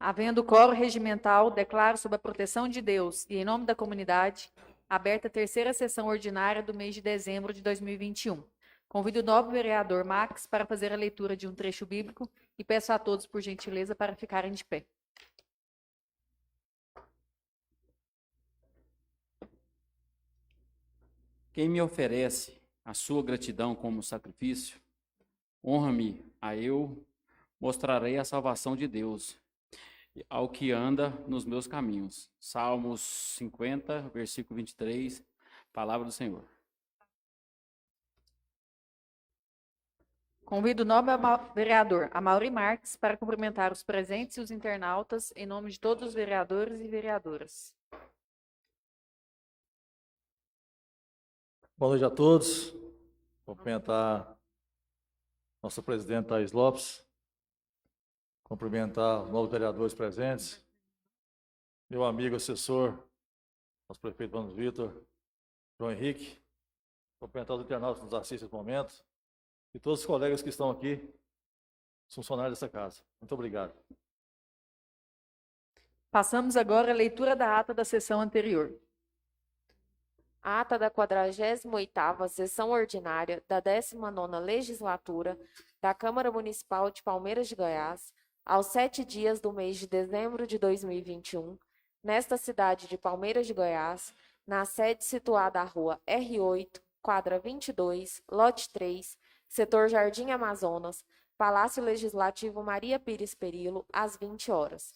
Havendo quórum regimental, declaro sob a proteção de Deus e em nome da comunidade, aberta a terceira sessão ordinária do mês de dezembro de 2021. Convido o nobre vereador Max para fazer a leitura de um trecho bíblico e peço a todos, por gentileza, para ficarem de pé. Quem me oferece a sua gratidão como sacrifício, honra-me a eu, mostrarei a salvação de Deus ao que anda nos meus caminhos. Salmos 50, versículo 23, palavra do Senhor. Convido o nobre vereador Amaury Marques para cumprimentar os presentes e os internautas em nome de todos os vereadores e vereadoras. Boa noite a todos. Vou cumprimentar nossa presidente Thaís Lopes, cumprimentar os novos vereadores presentes, meu amigo assessor, nosso prefeito Vamos Vitor, João Henrique, cumprimentar os internautas que nos assistem nesse momento e todos os colegas que estão aqui, os funcionários dessa casa. Muito obrigado. Passamos agora à leitura da ata da sessão anterior. A ata da 48ª sessão ordinária da 19ª legislatura da Câmara Municipal de Palmeiras de Goiás, aos 7 dias do mês de dezembro de 2021, nesta cidade de Palmeiras de Goiás, na sede situada à rua R8, quadra 22, lote 3, setor Jardim Amazonas, Palácio Legislativo Maria Pires Perillo, às 20 horas.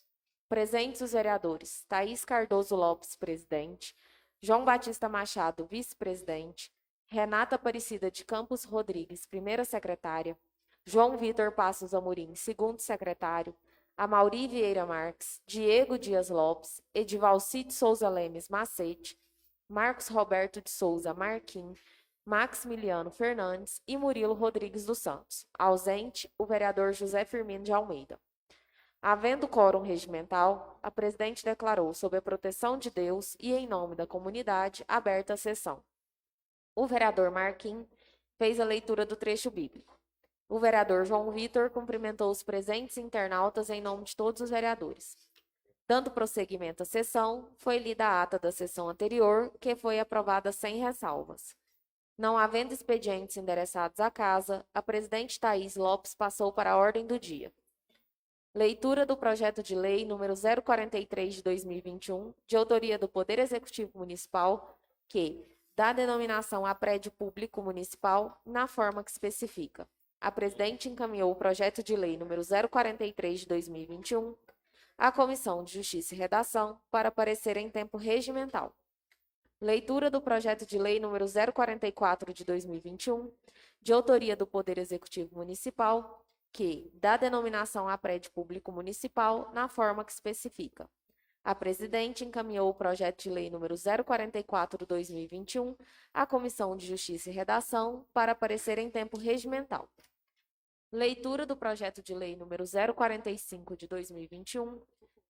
Presentes os vereadores Thaís Cardoso Lopes, presidente, João Batista Machado, vice-presidente, Renata Aparecida de Campos Rodrigues, primeira secretária, João Vitor Passos Amorim, segundo secretário, Amaury Vieira Marques, Diego Dias Lopes, Edivalcide Souza Lemes Macete, Marcos Roberto de Souza Marquim, Maximiliano Fernandes e Murilo Rodrigues dos Santos. Ausente, o vereador José Firmino de Almeida. Havendo quórum regimental, a presidente declarou, sob a proteção de Deus e em nome da comunidade, aberta a sessão. O vereador Marquim fez a leitura do trecho bíblico. O vereador João Vitor cumprimentou os presentes internautas em nome de todos os vereadores. Dando prosseguimento à sessão, foi lida a ata da sessão anterior, que foi aprovada sem ressalvas. Não havendo expedientes endereçados à casa, a presidente Thaís Lopes passou para a ordem do dia. Leitura do projeto de lei número 043 de 2021, de autoria do Poder Executivo Municipal, que dá denominação a prédio público municipal na forma que especifica. A presidente encaminhou o projeto de lei número 043 de 2021 à Comissão de Justiça e Redação para parecer em tempo regimental. Leitura do projeto de lei número 044 de 2021, de autoria do Poder Executivo Municipal, que dá denominação a prédio público municipal na forma que especifica. A presidente encaminhou o projeto de lei número 044/2021 à Comissão de Justiça e Redação para parecer em tempo regimental. Leitura do projeto de lei número 045 de 2021,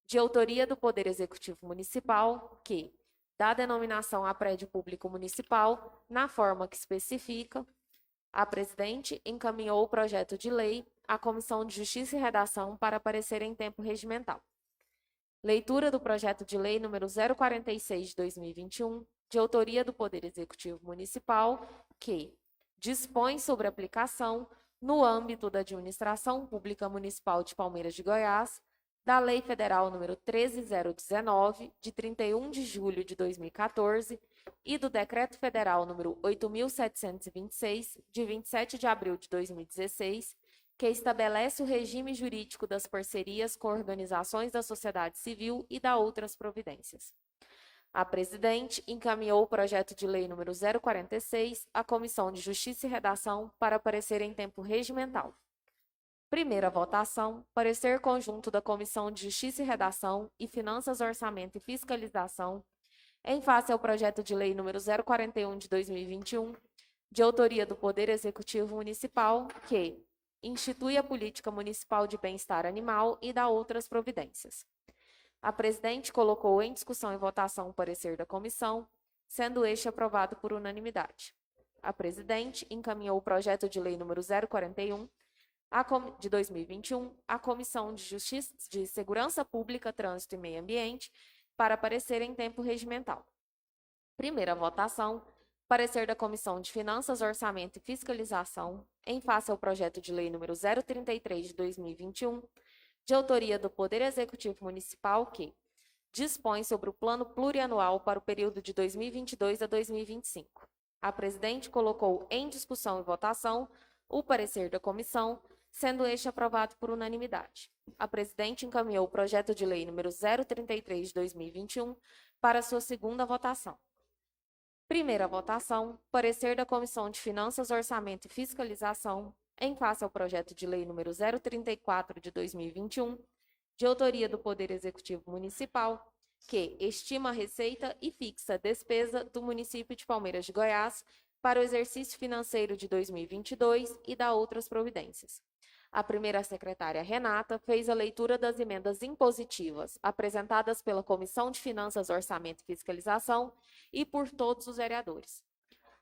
de autoria do Poder Executivo Municipal, que dá denominação a prédio público municipal na forma que especifica. A presidente encaminhou o projeto de lei à Comissão de Justiça e Redação para parecer em tempo regimental. Leitura do projeto de lei número 046 de 2021, de autoria do Poder Executivo Municipal, que dispõe sobre a aplicação, no âmbito da Administração Pública Municipal de Palmeiras de Goiás, da Lei Federal número 13.019, de 31 de julho de 2014, e do Decreto Federal número 8.726, de 27 de abril de 2016, que estabelece o regime jurídico das parcerias com organizações da sociedade civil e da outras providências. A presidente encaminhou o projeto de lei número 046 à Comissão de Justiça e Redação para parecer em tempo regimental. Primeira votação, parecer conjunto da Comissão de Justiça e Redação e Finanças, Orçamento e Fiscalização, em face ao projeto de lei número 041 de 2021, de autoria do Poder Executivo Municipal, que institui a política municipal de bem-estar animal e dá outras providências. A presidente colocou em discussão e votação o parecer da comissão, sendo este aprovado por unanimidade. A presidente encaminhou o projeto de lei número 041 de 2021, a Comissão de Justiça, de Segurança Pública, Trânsito e Meio Ambiente, para parecer em tempo regimental. Primeira votação, parecer da Comissão de Finanças, Orçamento e Fiscalização, em face ao projeto de lei número 033 de 2021, de autoria do Poder Executivo Municipal, que dispõe sobre o plano plurianual para o período de 2022 a 2025. A presidente colocou em discussão e votação o parecer da comissão, sendo este aprovado por unanimidade. A presidente encaminhou o projeto de lei número 033 de 2021 para sua segunda votação. Primeira votação, parecer da Comissão de Finanças, Orçamento e Fiscalização, em face ao projeto de lei número 034 de 2021, de autoria do Poder Executivo Municipal, que estima a receita e fixa a despesa do município de Palmeiras de Goiás para o exercício financeiro de 2022 e dá outras providências. A primeira secretária, Renata, fez a leitura das emendas impositivas apresentadas pela Comissão de Finanças, Orçamento e Fiscalização e por todos os vereadores.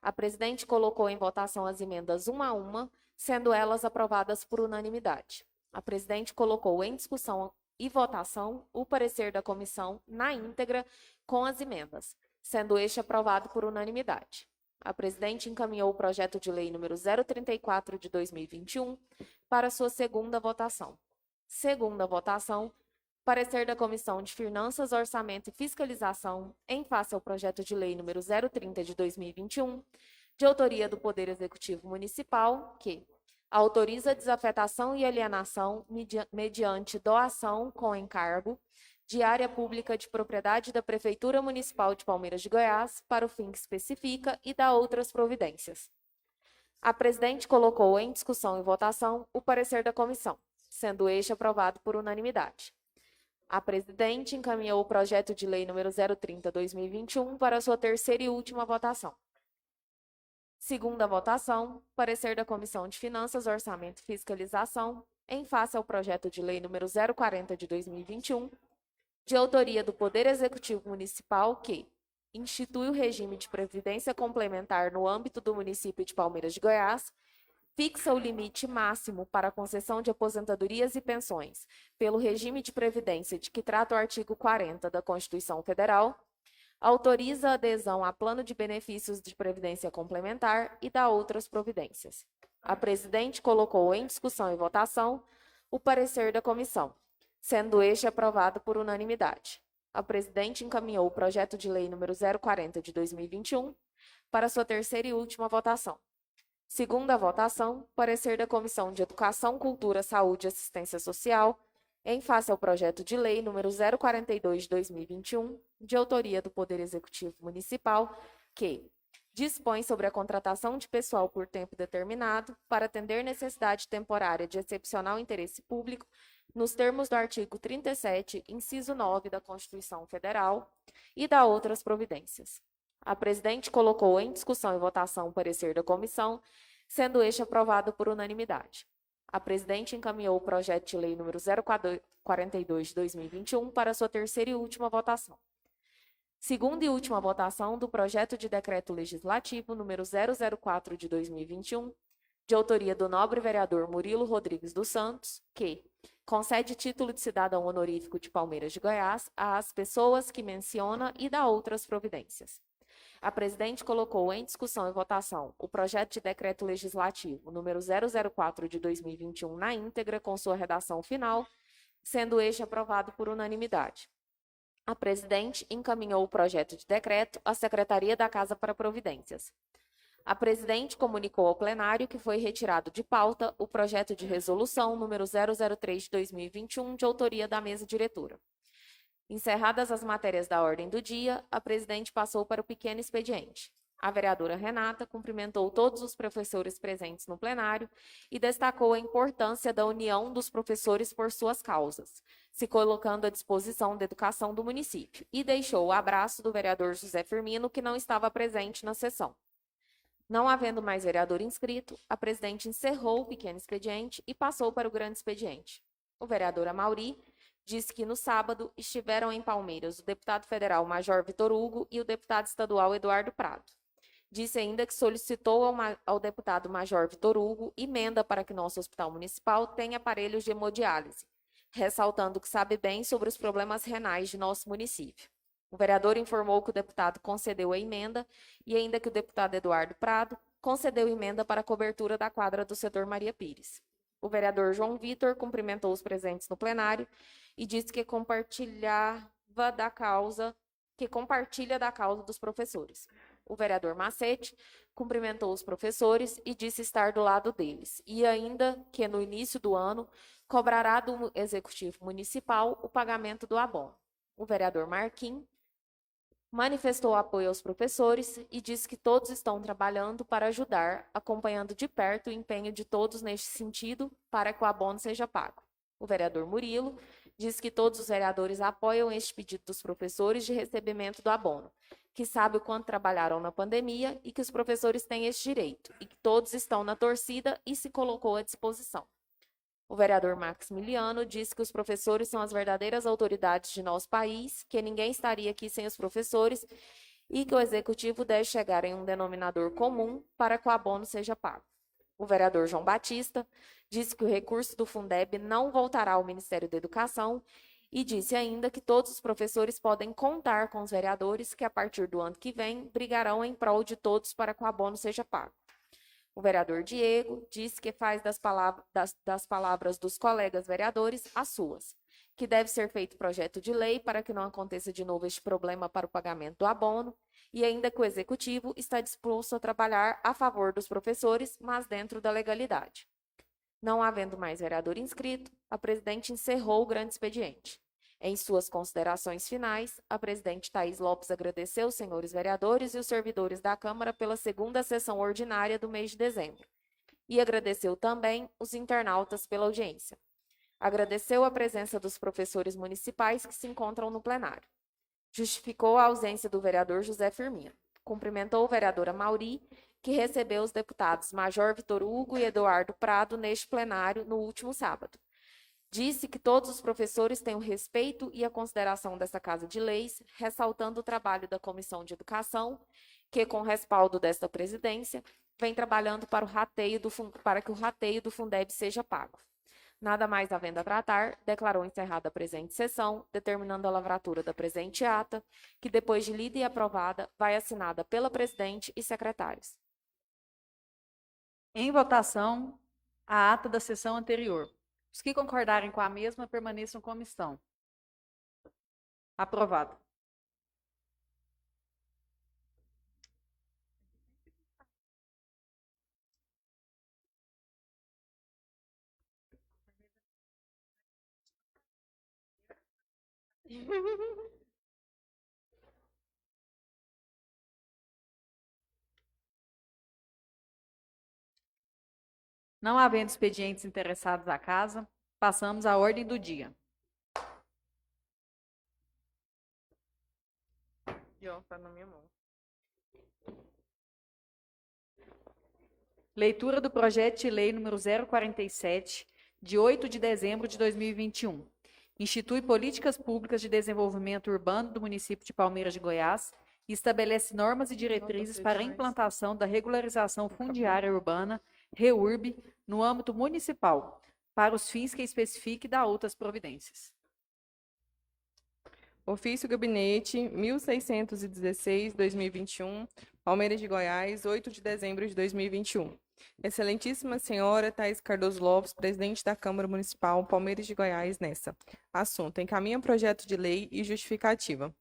A presidente colocou em votação as emendas uma a uma, sendo elas aprovadas por unanimidade. A presidente colocou em discussão e votação o parecer da comissão na íntegra com as emendas, sendo este aprovado por unanimidade. A presidente encaminhou o projeto de lei número 034 de 2021 para sua segunda votação. Segunda votação, parecer da Comissão de Finanças, Orçamento e Fiscalização em face ao projeto de lei número 030 de 2021, de autoria do Poder Executivo Municipal, que autoriza a desafetação e alienação mediante doação com encargo de área pública de propriedade da Prefeitura Municipal de Palmeiras de Goiás para o fim que especifica e dá outras providências. A presidente colocou em discussão e votação o parecer da comissão, sendo este aprovado por unanimidade. A presidente encaminhou o projeto de lei número 030/2021 para sua terceira e última votação. Segunda votação, parecer da Comissão de Finanças, Orçamento e Fiscalização, em face ao projeto de lei número 040 de 2021, de autoria do Poder Executivo Municipal, que institui o regime de previdência complementar no âmbito do município de Palmeiras de Goiás, fixa o limite máximo para a concessão de aposentadorias e pensões pelo regime de previdência de que trata o artigo 40 da Constituição Federal, autoriza a adesão a plano de benefícios de previdência complementar e dá outras providências. A presidente colocou em discussão e votação o parecer da comissão, sendo este aprovado por unanimidade. A presidente encaminhou o projeto de lei número 040 de 2021 para sua terceira e última votação. Segunda votação, parecer da Comissão de Educação, Cultura, Saúde e Assistência Social, em face ao projeto de lei número 042 de 2021, de autoria do Poder Executivo Municipal, que dispõe sobre a contratação de pessoal por tempo determinado para atender necessidade temporária de excepcional interesse público, nos termos do artigo 37, inciso 9 da Constituição Federal, e dá outras providências. A presidente colocou em discussão e votação o parecer da comissão, sendo este aprovado por unanimidade. A presidente encaminhou o projeto de lei número 042 de 2021 para sua terceira e última votação. Segunda e última votação do projeto de decreto legislativo número 004 de 2021, de autoria do nobre vereador Murilo Rodrigues dos Santos, que concede título de cidadão honorífico de Palmeiras de Goiás às pessoas que menciona e dá outras providências. A presidente colocou em discussão e votação o projeto de decreto legislativo número 004 de 2021 na íntegra com sua redação final, sendo este aprovado por unanimidade. A presidente encaminhou o projeto de decreto à Secretaria da Casa para providências. A presidente comunicou ao plenário que foi retirado de pauta o projeto de resolução número 003 de 2021, de autoria da mesa diretora. Encerradas as matérias da ordem do dia, a presidente passou para o pequeno expediente. A vereadora Renata cumprimentou todos os professores presentes no plenário e destacou a importância da união dos professores por suas causas, se colocando à disposição da educação do município, e deixou o abraço do vereador José Firmino, que não estava presente na sessão. Não havendo mais vereador inscrito, a presidente encerrou o pequeno expediente e passou para o grande expediente. O vereador Amauri disse que no sábado estiveram em Palmeiras o deputado federal Major Vitor Hugo e o deputado estadual Eduardo Prado. Disse ainda que solicitou ao deputado Major Vitor Hugo emenda para que nosso hospital municipal tenha aparelhos de hemodiálise, ressaltando que sabe bem sobre os problemas renais de nosso município. O vereador informou que o deputado concedeu a emenda e ainda que o deputado Eduardo Prado concedeu emenda para a cobertura da quadra do setor Maria Pires. O vereador João Vitor cumprimentou os presentes no plenário e disse que compartilha da causa dos professores. O vereador Macete cumprimentou os professores e disse estar do lado deles, e ainda que no início do ano cobrará do Executivo Municipal o pagamento do abono. O vereador Marquim manifestou apoio aos professores e disse que todos estão trabalhando para ajudar, acompanhando de perto o empenho de todos neste sentido para que o abono seja pago. O vereador Murilo disse que todos os vereadores apoiam este pedido dos professores de recebimento do abono, que sabe o quanto trabalharam na pandemia e que os professores têm esse direito, e que todos estão na torcida e se colocou à disposição. O vereador Maximiliano disse que os professores são as verdadeiras autoridades de nosso país, que ninguém estaria aqui sem os professores e que o executivo deve chegar em um denominador comum para que o abono seja pago. O vereador João Batista disse que o recurso do Fundeb não voltará ao Ministério da Educação e disse ainda que todos os professores podem contar com os vereadores que, a partir do ano que vem, brigarão em prol de todos para que o abono seja pago. O vereador Diego disse que faz das palavras dos colegas vereadores as suas, que deve ser feito projeto de lei para que não aconteça de novo este problema para o pagamento do abono, e ainda que o Executivo está disposto a trabalhar a favor dos professores, mas dentro da legalidade. Não havendo mais vereador inscrito, a presidente encerrou o grande expediente. Em suas considerações finais, a presidente Thaís Lopes agradeceu os senhores vereadores e os servidores da Câmara pela segunda sessão ordinária do mês de dezembro e agradeceu também os internautas pela audiência. Agradeceu a presença dos professores municipais que se encontram no plenário. Justificou a ausência do vereador José Firmino. Cumprimentou o vereador Amauri, que recebeu os deputados Major Vitor Hugo e Eduardo Prado neste plenário no último sábado. Disse que todos os professores têm o respeito e a consideração dessa Casa de Leis, ressaltando o trabalho da Comissão de Educação, que, com respaldo desta presidência, vem trabalhando para que o rateio do Fundeb seja pago. Nada mais havendo a tratar, declarou encerrada a presente sessão, determinando a lavratura da presente ata, que, depois de lida e aprovada, vai assinada pela presidente e secretários. Em votação, a ata da sessão anterior. Os que concordarem com a mesma permaneçam como estão. Aprovado. Não havendo expedientes interessados à casa, passamos à ordem do dia. Tá na minha mão. Leitura do projeto de lei número 047, de 8 de dezembro de 2021. Institui políticas públicas de desenvolvimento urbano do município de Palmeiras de Goiás e estabelece normas e diretrizes para a implantação da regularização fundiária urbana, REURB, no âmbito municipal, para os fins que especifique e dá outras providências. Ofício Gabinete 1616/2021, Palmeiras de Goiás, 8 de dezembro de 2021. Excelentíssima Senhora Thaís Cardoso Lopes, presidente da Câmara Municipal Palmeiras de Goiás, nessa. Assunto: encaminha projeto de lei e justificativa.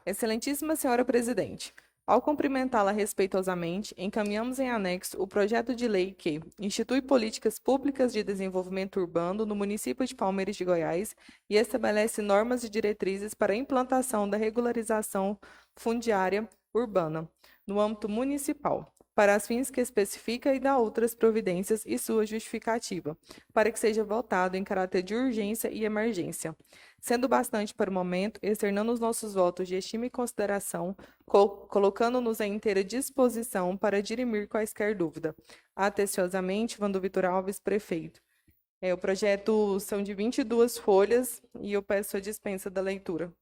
Excelentíssima Senhora Presidente, ao cumprimentá-la respeitosamente, encaminhamos em anexo o projeto de lei que institui políticas públicas de desenvolvimento urbano no município de Palmeiras de Goiás e estabelece normas e diretrizes para a implantação da regularização fundiária urbana no âmbito municipal, para as fins que especifica e dá outras providências e sua justificativa, para que seja votado em caráter de urgência e emergência. Sendo bastante para o momento, externando os nossos votos de estima e consideração, colocando-nos à inteira disposição para dirimir quaisquer dúvida. Atenciosamente, Wando Vitor Alves, prefeito. O projeto são de 22 folhas e eu peço a dispensa da leitura.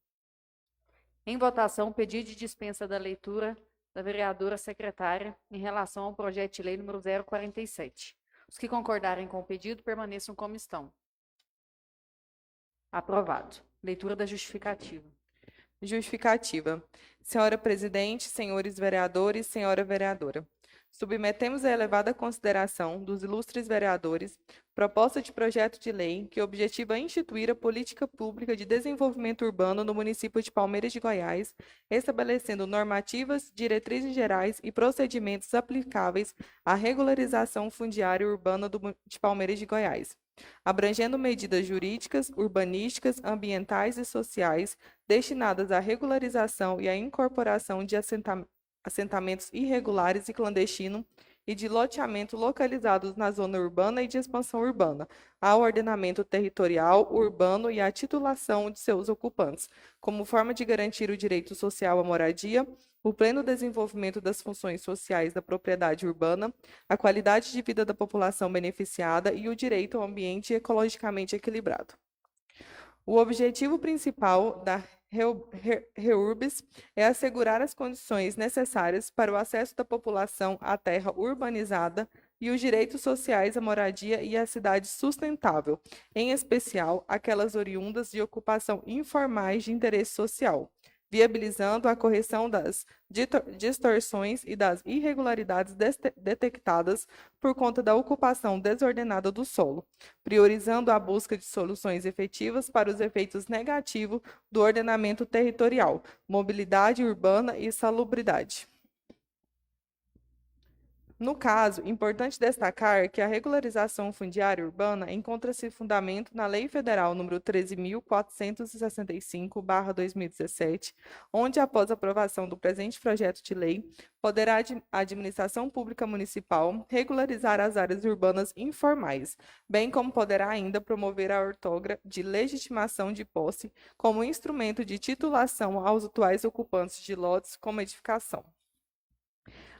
Em votação, pedido de dispensa da leitura da vereadora secretária em relação ao projeto de lei número 047. Os que concordarem com o pedido permaneçam como estão. Aprovado. Leitura da justificativa. Justificativa. Senhora Presidente, senhores vereadores, senhora vereadora. Submetemos à elevada consideração dos ilustres vereadores proposta de projeto de lei que objetiva instituir a política pública de desenvolvimento urbano no município de Palmeiras de Goiás, estabelecendo normativas, diretrizes gerais e procedimentos aplicáveis à regularização fundiária urbana de Palmeiras de Goiás, abrangendo medidas jurídicas, urbanísticas, ambientais e sociais destinadas à regularização e à incorporação de assentamentos irregulares e clandestinos e de loteamento localizados na zona urbana e de expansão urbana, ao ordenamento territorial, urbano e à titulação de seus ocupantes, como forma de garantir o direito social à moradia, o pleno desenvolvimento das funções sociais da propriedade urbana, a qualidade de vida da população beneficiada e o direito ao ambiente ecologicamente equilibrado. O objetivo principal da REURBS é assegurar as condições necessárias para o acesso da população à terra urbanizada e os direitos sociais à moradia e à cidade sustentável, em especial aquelas oriundas de ocupação informais de interesse social, viabilizando a correção das distorções e das irregularidades detectadas por conta da ocupação desordenada do solo, priorizando a busca de soluções efetivas para os efeitos negativos do ordenamento territorial, mobilidade urbana e salubridade. No caso, importante destacar que a regularização fundiária urbana encontra-se fundamento na Lei Federal nº 13.465/2017, onde, após a aprovação do presente projeto de lei, poderá a administração pública municipal regularizar as áreas urbanas informais, bem como poderá ainda promover a outorga de legitimação de posse como instrumento de titulação aos atuais ocupantes de lotes como edificação.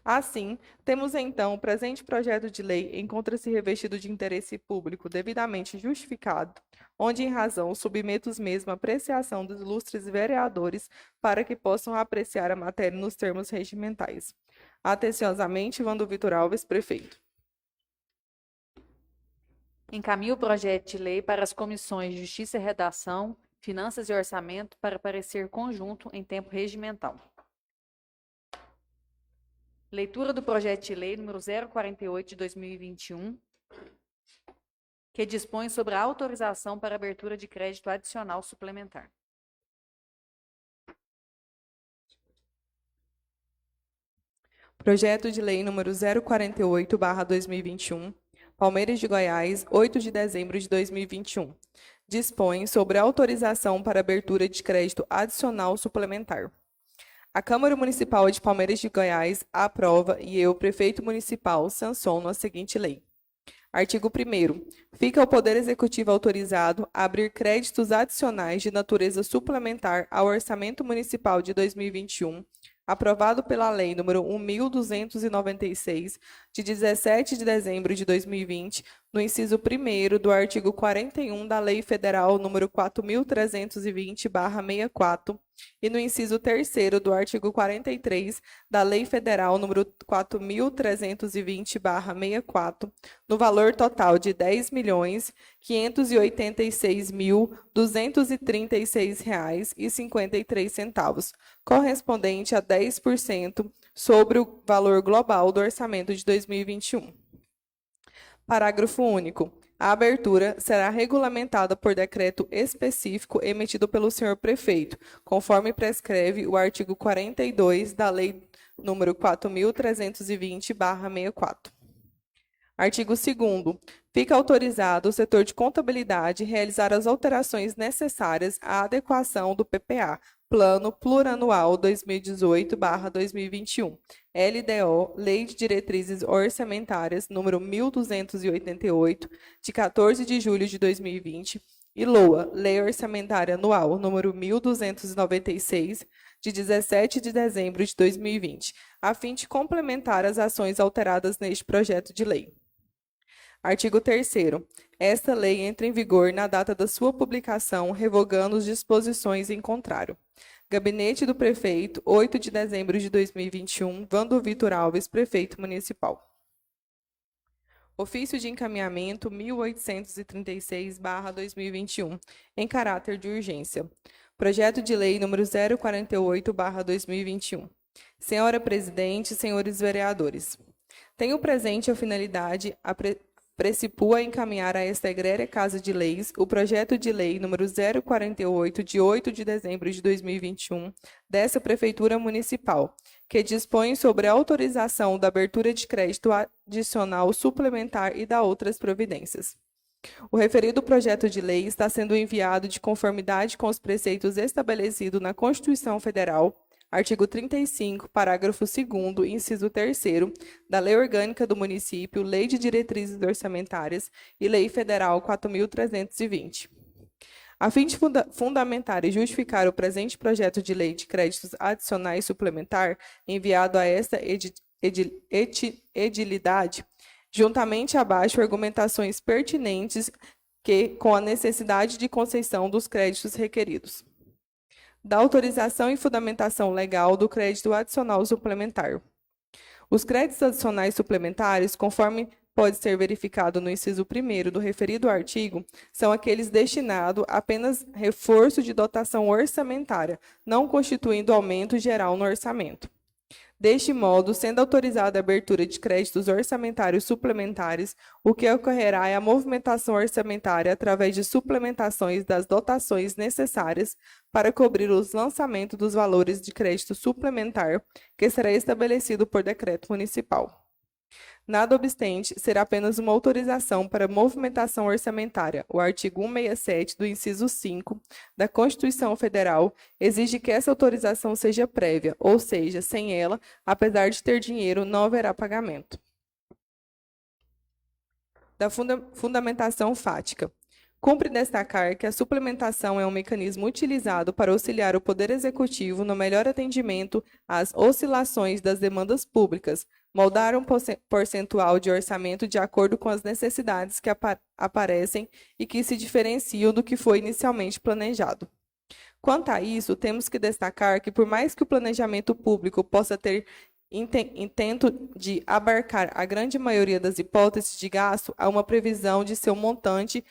Assim, temos então o presente projeto de lei encontra-se revestido de interesse público devidamente justificado, onde em razão submeto os mesmos à apreciação dos ilustres vereadores para que possam apreciar a matéria nos termos regimentais. Atenciosamente, Wando Vitor Alves, prefeito. Encaminho o projeto de lei para as comissões de Justiça e Redação, Finanças e Orçamento para parecer conjunto em tempo regimental. Leitura do projeto de lei número 048 de 2021, que dispõe sobre a autorização para abertura de crédito adicional suplementar. Projeto de lei número 048/2021, Palmeiras de Goiás, 8 de dezembro de 2021. Dispõe sobre a autorização para abertura de crédito adicional suplementar. A Câmara Municipal de Palmeiras de Goiás aprova e eu, prefeito municipal, sanciono a seguinte lei. Artigo 1º. Fica o Poder Executivo autorizado a abrir créditos adicionais de natureza suplementar ao Orçamento Municipal de 2021, aprovado pela Lei nº 1.296, de 17 de dezembro de 2020, no inciso 1º do artigo 41 da Lei Federal nº 4.320/64, e no inciso 3º do artigo 43 da Lei Federal nº 4.320/64, no valor total de R$ 10.586.236,53, correspondente a 10% sobre o valor global do orçamento de 2021. Parágrafo único. A abertura será regulamentada por decreto específico emitido pelo senhor prefeito, conforme prescreve o artigo 42 da Lei nº 4.320/64. Artigo 2º. Fica autorizado o setor de contabilidade realizar as alterações necessárias à adequação do PPA, Plano Plurianual 2018/2021, LDO, Lei de Diretrizes Orçamentárias, número 1288, de 14 de julho de 2020, e LOA, Lei Orçamentária Anual, número 1296, de 17 de dezembro de 2020, a fim de complementar as ações alteradas neste projeto de lei. Artigo 3º. Esta lei entra em vigor na data da sua publicação, revogando as disposições em contrário, Gabinete do Prefeito, 8 de dezembro de 2021, Vando Vitor Alves, Prefeito Municipal. Ofício de encaminhamento 1836/2021, em caráter de urgência. Projeto de lei número 048/2021. Senhora Presidente, senhores vereadores, tenho presente a finalidade precipua encaminhar a esta egréria Casa de Leis o projeto de lei número 048, de 8 de dezembro de 2021, dessa Prefeitura Municipal, que dispõe sobre a autorização da abertura de crédito adicional suplementar e da outras providências. O referido projeto de lei está sendo enviado de conformidade com os preceitos estabelecidos na Constituição Federal, artigo 35, parágrafo 2º, inciso 3º, da Lei Orgânica do Município, Lei de Diretrizes Orçamentárias e Lei Federal 4.320. A fim de fundamentar e justificar o presente projeto de lei de créditos adicionais suplementar, enviado a esta edilidade, juntamente abaixo argumentações pertinentes com a necessidade de concessão dos créditos requeridos. Da autorização e fundamentação legal do crédito adicional suplementar. Os créditos adicionais suplementares, conforme pode ser verificado no inciso 1º do referido artigo, são aqueles destinados a apenas reforço de dotação orçamentária, não constituindo aumento geral no orçamento. Deste modo, sendo autorizada a abertura de créditos orçamentários suplementares, o que ocorrerá é a movimentação orçamentária através de suplementações das dotações necessárias para cobrir os lançamentos dos valores de crédito suplementar, que será estabelecido por decreto municipal. Nada obstante, será apenas uma autorização para movimentação orçamentária. O artigo 167 do inciso 5 da Constituição Federal exige que essa autorização seja prévia, ou seja, sem ela, apesar de ter dinheiro, não haverá pagamento. Da fundamentação fática. Cumpre destacar que a suplementação é um mecanismo utilizado para auxiliar o Poder Executivo no melhor atendimento às oscilações das demandas públicas, moldar um percentual de orçamento de acordo com as necessidades que aparecem e que se diferenciam do que foi inicialmente planejado. Quanto a isso, temos que destacar que, por mais que o planejamento público possa ter intento de abarcar a grande maioria das hipóteses de gasto, há uma previsão de seu montante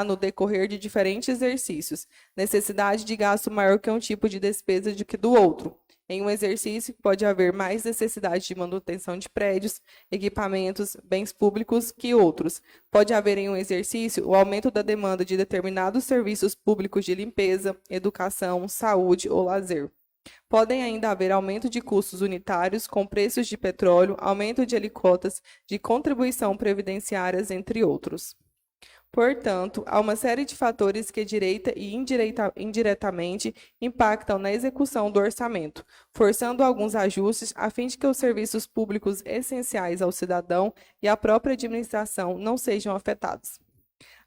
no decorrer de diferentes exercícios, necessidade de gasto maior que um tipo de despesa do que do outro. Em um exercício, pode haver mais necessidade de manutenção de prédios, equipamentos, bens públicos que outros. Pode haver em um exercício o aumento da demanda de determinados serviços públicos de limpeza, educação, saúde ou lazer. Podem ainda haver aumento de custos unitários com preços de petróleo, aumento de alíquotas de contribuição previdenciárias, entre outros. Portanto, há uma série de fatores que direita e indiretamente impactam na execução do orçamento, forçando alguns ajustes a fim de que os serviços públicos essenciais ao cidadão e à própria administração não sejam afetados.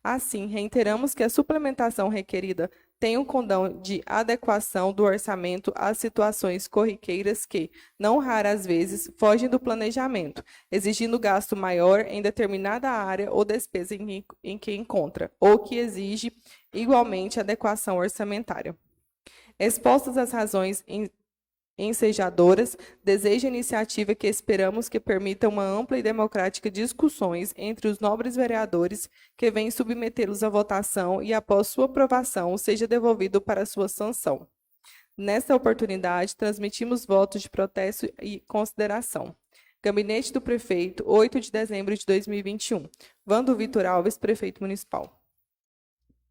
Assim, reiteramos que a suplementação requerida tem um condão de adequação do orçamento às situações corriqueiras que, não raras vezes, fogem do planejamento, exigindo gasto maior em determinada área ou despesa em que encontra, ou que exige, igualmente, adequação orçamentária. Expostas as razões ensejadoras, desejo a iniciativa que esperamos que permita uma ampla e democrática discussões entre os nobres vereadores que vêm submetê-los à votação e, após sua aprovação, seja devolvido para sua sanção. Nesta oportunidade, transmitimos votos de protesto e consideração. Gabinete do Prefeito, 8 de dezembro de 2021. Vando Vitor Alves, Prefeito Municipal.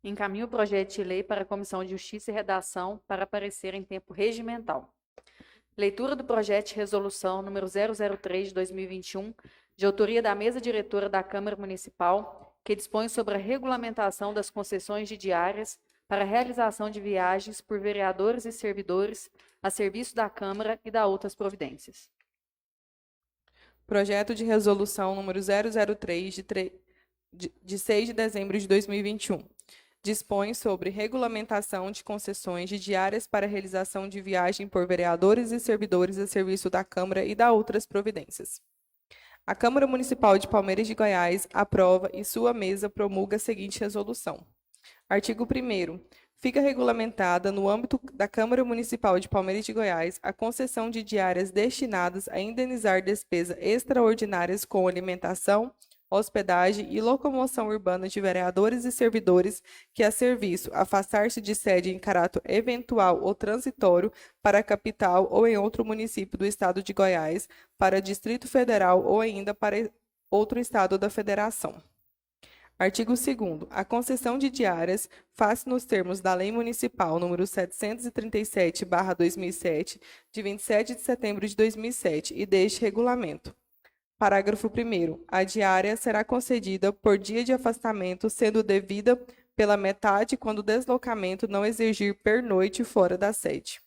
Encaminho o projeto de lei para a Comissão de Justiça e Redação para parecer em tempo regimental. Leitura do projeto de resolução número 003 de 2021, de autoria da Mesa Diretora da Câmara Municipal, que dispõe sobre a regulamentação das concessões de diárias para a realização de viagens por vereadores e servidores a serviço da Câmara e da outras providências. Projeto de resolução número 003 de 6 de dezembro de 2021. Dispõe sobre regulamentação de concessões de diárias para realização de viagem por vereadores e servidores a serviço da Câmara e da outras providências. A Câmara Municipal de Palmeiras de Goiás aprova e sua mesa promulga a seguinte resolução. Artigo 1º. fica regulamentada, no âmbito da Câmara Municipal de Palmeiras de Goiás, a concessão de diárias destinadas a indenizar despesas extraordinárias com alimentação, hospedagem e locomoção urbana de vereadores e servidores que, a serviço, afastar-se de sede em caráter eventual ou transitório para a capital ou em outro município do Estado de Goiás, para Distrito Federal ou ainda para outro Estado da Federação. Artigo 2º. A concessão de diárias faz-se nos termos da Lei Municipal nº 737/2007, de 27 de setembro de 2007, e deste regulamento. Parágrafo 1º. A diária será concedida por dia de afastamento, sendo devida pela metade quando o deslocamento não exigir pernoite fora da sede.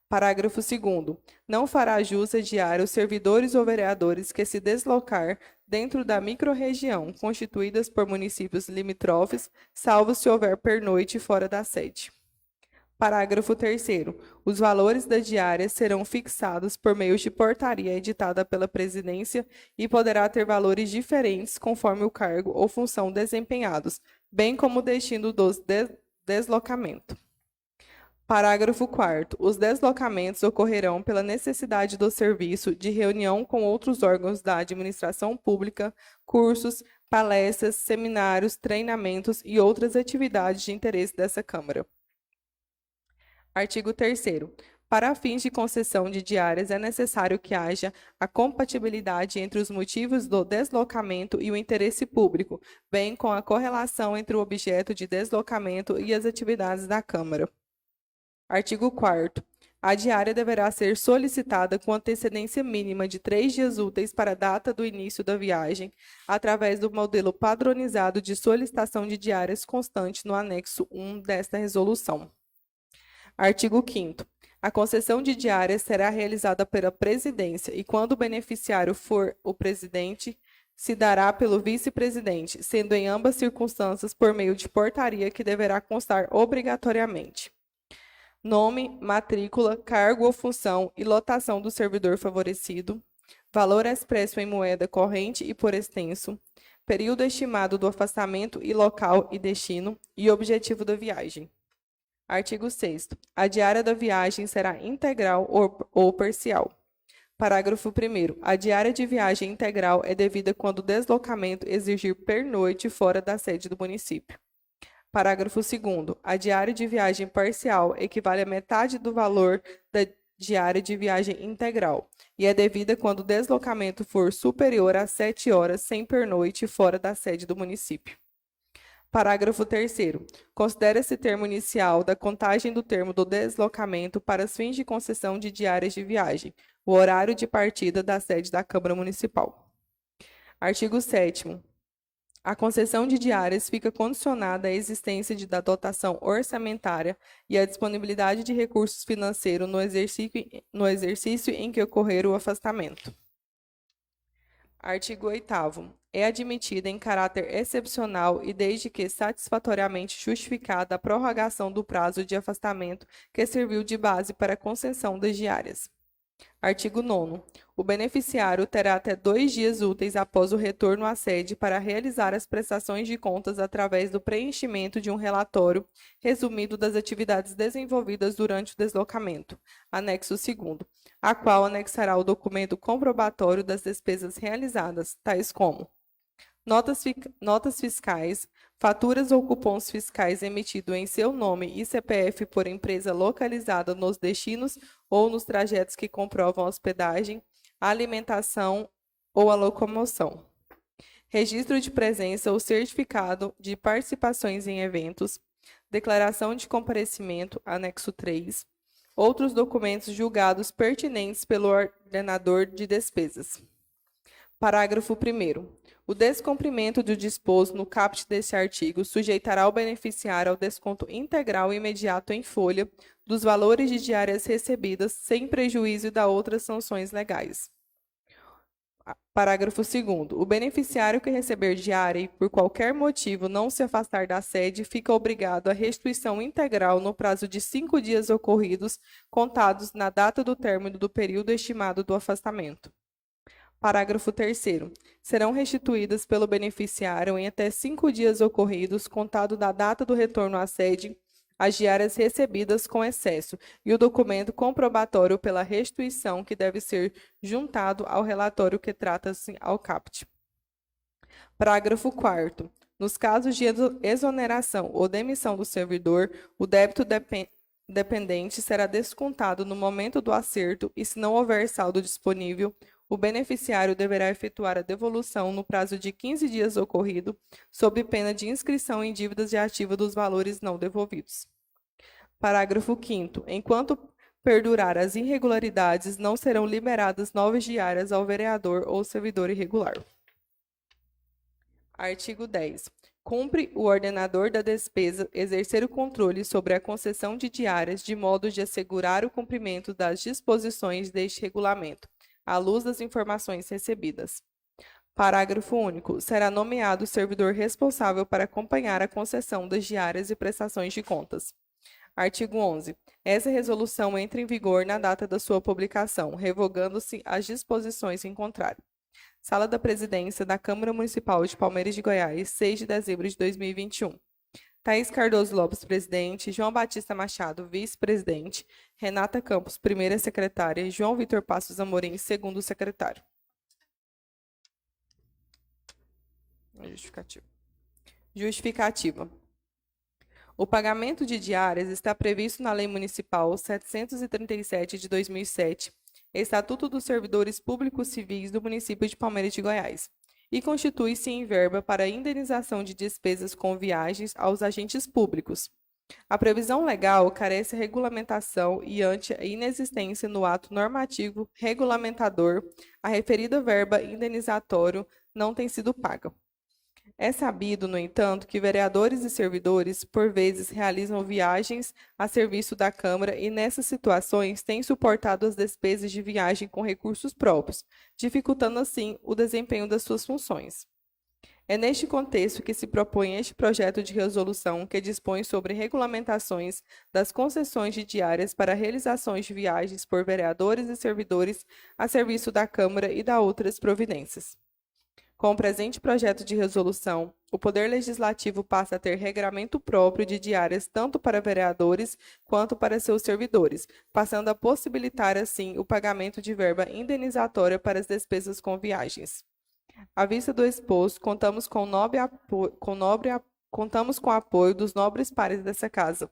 Parágrafo 2º. Não fará jus a diária os servidores ou vereadores que se deslocar dentro da microrregião, constituídas por municípios limítrofes, salvo se houver pernoite fora da sede. Parágrafo 3º. Os valores da diária serão fixados por meio de portaria editada pela Presidência e poderá ter valores diferentes conforme o cargo ou função desempenhados, bem como o destino dos deslocamento. Parágrafo 4º. Os deslocamentos ocorrerão pela necessidade do serviço, de reunião com outros órgãos da administração pública, cursos, palestras, seminários, treinamentos e outras atividades de interesse dessa Câmara. Artigo 3º. Para fins de concessão de diárias, é necessário que haja a compatibilidade entre os motivos do deslocamento e o interesse público, bem com a correlação entre o objeto de deslocamento e as atividades da Câmara. Artigo 4º. A diária deverá ser solicitada com antecedência mínima de 3 dias úteis para a data do início da viagem, através do modelo padronizado de solicitação de diárias constante no anexo 1 desta resolução. Artigo 5º. A concessão de diárias será realizada pela Presidência e, quando o beneficiário for o presidente, se dará pelo vice-presidente, sendo em ambas circunstâncias por meio de portaria que deverá constar obrigatoriamente nome, matrícula, cargo ou função e lotação do servidor favorecido, valor expresso em moeda corrente e por extenso, período estimado do afastamento e local e destino e objetivo da viagem. Artigo 6º. A diária da viagem será integral ou parcial. Parágrafo 1º. A diária de viagem integral é devida quando o deslocamento exigir pernoite fora da sede do município. Parágrafo 2º. A diária de viagem parcial equivale a metade do valor da diária de viagem integral e é devida quando o deslocamento for superior a 7 horas sem pernoite fora da sede do município. Parágrafo 3º. Considera-se termo inicial da contagem do termo do deslocamento para os fins de concessão de diárias de viagem, o horário de partida da sede da Câmara Municipal. Artigo 7º. A concessão de diárias fica condicionada à existência da dotação orçamentária e à disponibilidade de recursos financeiros no exercício em que ocorrer o afastamento. Artigo 8º. É admitida em caráter excepcional e desde que satisfatoriamente justificada a prorrogação do prazo de afastamento que serviu de base para a concessão das diárias. Artigo 9º. O beneficiário terá até 2 dias úteis após o retorno à sede para realizar as prestações de contas através do preenchimento de um relatório resumido das atividades desenvolvidas durante o deslocamento, anexo 2º, a qual anexará o documento comprobatório das despesas realizadas, tais como notas fiscais, faturas ou cupons fiscais emitidos em seu nome e CPF por empresa localizada nos destinos ou nos trajetos que comprovam a hospedagem, a alimentação ou a locomoção. Registro de presença ou certificado de participações em eventos, declaração de comparecimento, anexo 3, outros documentos julgados pertinentes pelo ordenador de despesas. Parágrafo 1º. O descumprimento do disposto no caput deste artigo sujeitará o beneficiário ao desconto integral e imediato em folha dos valores de diárias recebidas, sem prejuízo das outras sanções legais. Parágrafo 2º. O beneficiário que receber diária e, por qualquer motivo, não se afastar da sede, fica obrigado à restituição integral no prazo de 5 dias ocorridos, contados na data do término do período estimado do afastamento. Parágrafo 3º. Serão restituídas pelo beneficiário em até 5 dias ocorridos, contado da data do retorno à sede, as diárias recebidas com excesso e o documento comprobatório pela restituição que deve ser juntado ao relatório que trata-se ao CAPT. Parágrafo 4º. Nos casos de exoneração ou demissão do servidor, o débito dependente será descontado no momento do acerto e, se não houver saldo disponível, o beneficiário deverá efetuar a devolução no prazo de 15 dias ocorrido, sob pena de inscrição em dívidas de ativa dos valores não devolvidos. Parágrafo 5º. Enquanto perdurar as irregularidades, não serão liberadas novas diárias ao vereador ou servidor irregular. Artigo 10. Cumpre o ordenador da despesa exercer o controle sobre a concessão de diárias de modo de assegurar o cumprimento das disposições deste regulamento, à luz das informações recebidas. Parágrafo único. Será nomeado o servidor responsável para acompanhar a concessão das diárias e prestações de contas. Artigo 11. Essa resolução entra em vigor na data da sua publicação, revogando-se as disposições em contrário. Sala da Presidência da Câmara Municipal de Palmeiras de Goiás, 6 de dezembro de 2021. Thaís Cardoso Lopes, presidente. João Batista Machado, vice-presidente. Renata Campos, primeira secretária. João Vitor Passos Amorim, segundo secretário. Justificativa. O pagamento de diárias está previsto na Lei Municipal 737 de 2007, Estatuto dos Servidores Públicos Civis do município de Palmeiras de Goiás, e constitui-se em verba para a indenização de despesas com viagens aos agentes públicos. A previsão legal carece de regulamentação e, ante a inexistência no ato normativo regulamentador, a referida verba indenizatória não tem sido paga. É sabido, no entanto, que vereadores e servidores, por vezes, realizam viagens a serviço da Câmara e, nessas situações, têm suportado as despesas de viagem com recursos próprios, dificultando, assim, o desempenho das suas funções. É neste contexto que se propõe este projeto de resolução que dispõe sobre regulamentações das concessões de diárias para realizações de viagens por vereadores e servidores a serviço da Câmara e da outras providências. Com o presente projeto de resolução, o Poder Legislativo passa a ter regramento próprio de diárias tanto para vereadores quanto para seus servidores, passando a possibilitar, assim, o pagamento de verba indenizatória para as despesas com viagens. À vista do exposto, contamos com o apoio dos nobres pares dessa casa.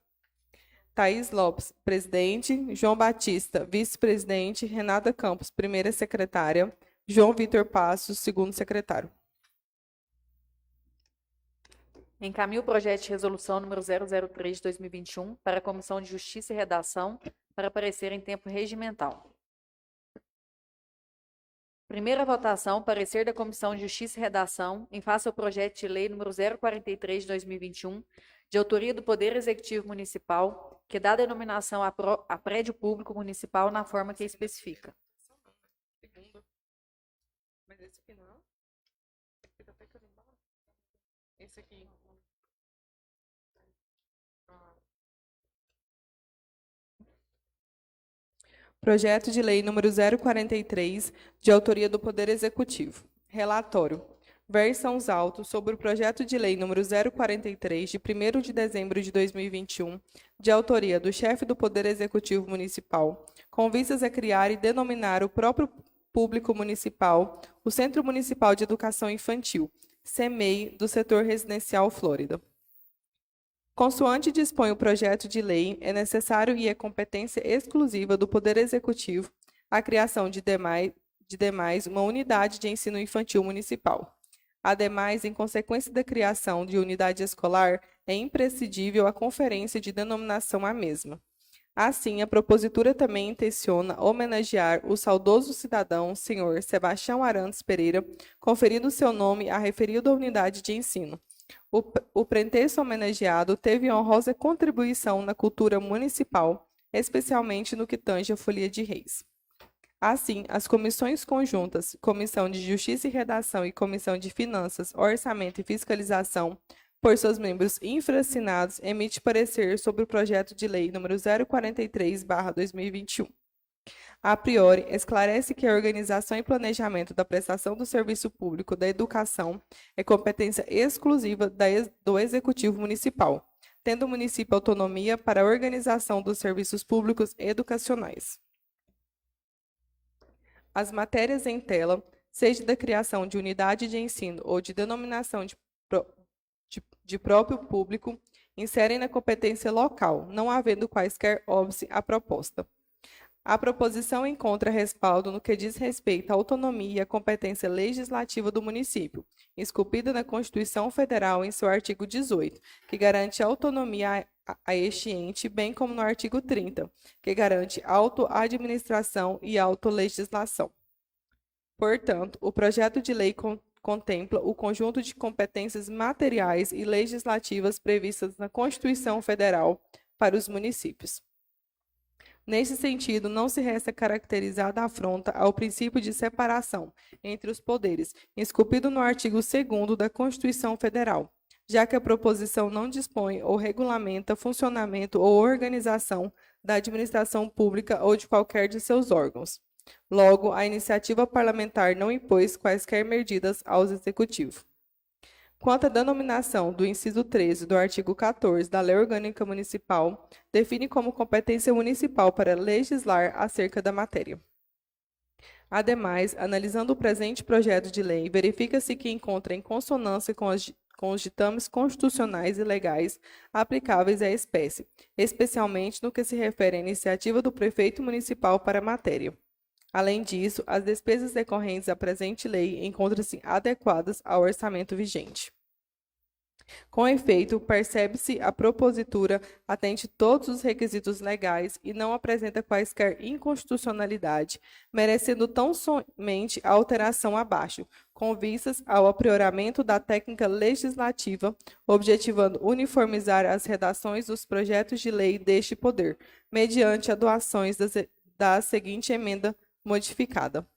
Thaís Lopes, presidente. João Batista, vice-presidente. Renata Campos, primeira secretária. João Vitor Passos, segundo secretário. Encaminho o projeto de resolução número 003 de 2021 para a Comissão de Justiça e Redação para parecer em tempo regimental. Primeira votação, parecer da Comissão de Justiça e Redação em face ao projeto de lei número 043 de 2021, de autoria do Poder Executivo Municipal, que dá denominação a prédio público municipal na forma que especifica. Mas esse aqui não? Esse aqui tá até carimbado. Esse aqui. Projeto de lei número 043, de autoria do Poder Executivo. Relatório. Versões autos sobre o projeto de lei número 043, de 1º de dezembro de 2021, de autoria do chefe do Poder Executivo Municipal, com vistas a criar e denominar o próprio público municipal, o Centro Municipal de Educação Infantil, CEMEI, do setor residencial Flórida. Consoante dispõe o projeto de lei, é necessário e é competência exclusiva do Poder Executivo a criação de demais uma unidade de ensino infantil municipal. Ademais, em consequência da criação de unidade escolar, é imprescindível a conferência de denominação à mesma. Assim, a propositura também intenciona homenagear o saudoso cidadão, senhor Sebastião Arantes Pereira, conferindo seu nome à referida unidade de ensino. O pretexto homenageado teve honrosa contribuição na cultura municipal, especialmente no que tange a Folia de Reis. Assim, as comissões conjuntas, Comissão de Justiça e Redação e Comissão de Finanças, Orçamento e Fiscalização, por seus membros infracinados, emite parecer sobre o projeto de lei número 043/2021. A priori, esclarece que a organização e planejamento da prestação do serviço público da educação é competência exclusiva do Executivo Municipal, tendo o município autonomia para a organização dos serviços públicos educacionais. As matérias em tela, seja da criação de unidade de ensino ou de denominação de próprio público, inserem na competência local, não havendo quaisquer óbice à proposta. A proposição encontra respaldo no que diz respeito à autonomia e à competência legislativa do município, esculpida na Constituição Federal em seu artigo 18, que garante autonomia a este ente, bem como no artigo 30, que garante autoadministração e autolegislação. Portanto, o projeto de lei contempla o conjunto de competências materiais e legislativas previstas na Constituição Federal para os municípios. Nesse sentido, não se resta caracterizada a afronta ao princípio de separação entre os poderes, esculpido no artigo 2º da Constituição Federal, já que a proposição não dispõe ou regulamenta funcionamento ou organização da administração pública ou de qualquer de seus órgãos. Logo, a iniciativa parlamentar não impôs quaisquer medidas ao Executivo. Quanto à denominação do inciso 13 do artigo 14 da Lei Orgânica Municipal, define como competência municipal para legislar acerca da matéria. Ademais, analisando o presente projeto de lei, verifica-se que encontra em consonância com os ditames constitucionais e legais aplicáveis à espécie, especialmente no que se refere à iniciativa do prefeito municipal para a matéria. Além disso, as despesas decorrentes à presente lei encontram-se adequadas ao orçamento vigente. Com efeito, percebe-se a propositura atende todos os requisitos legais e não apresenta quaisquer inconstitucionalidade, merecendo tão somente a alteração abaixo, com vistas ao aprimoramento da técnica legislativa, objetivando uniformizar as redações dos projetos de lei deste poder, mediante adoções da seguinte emenda modificada.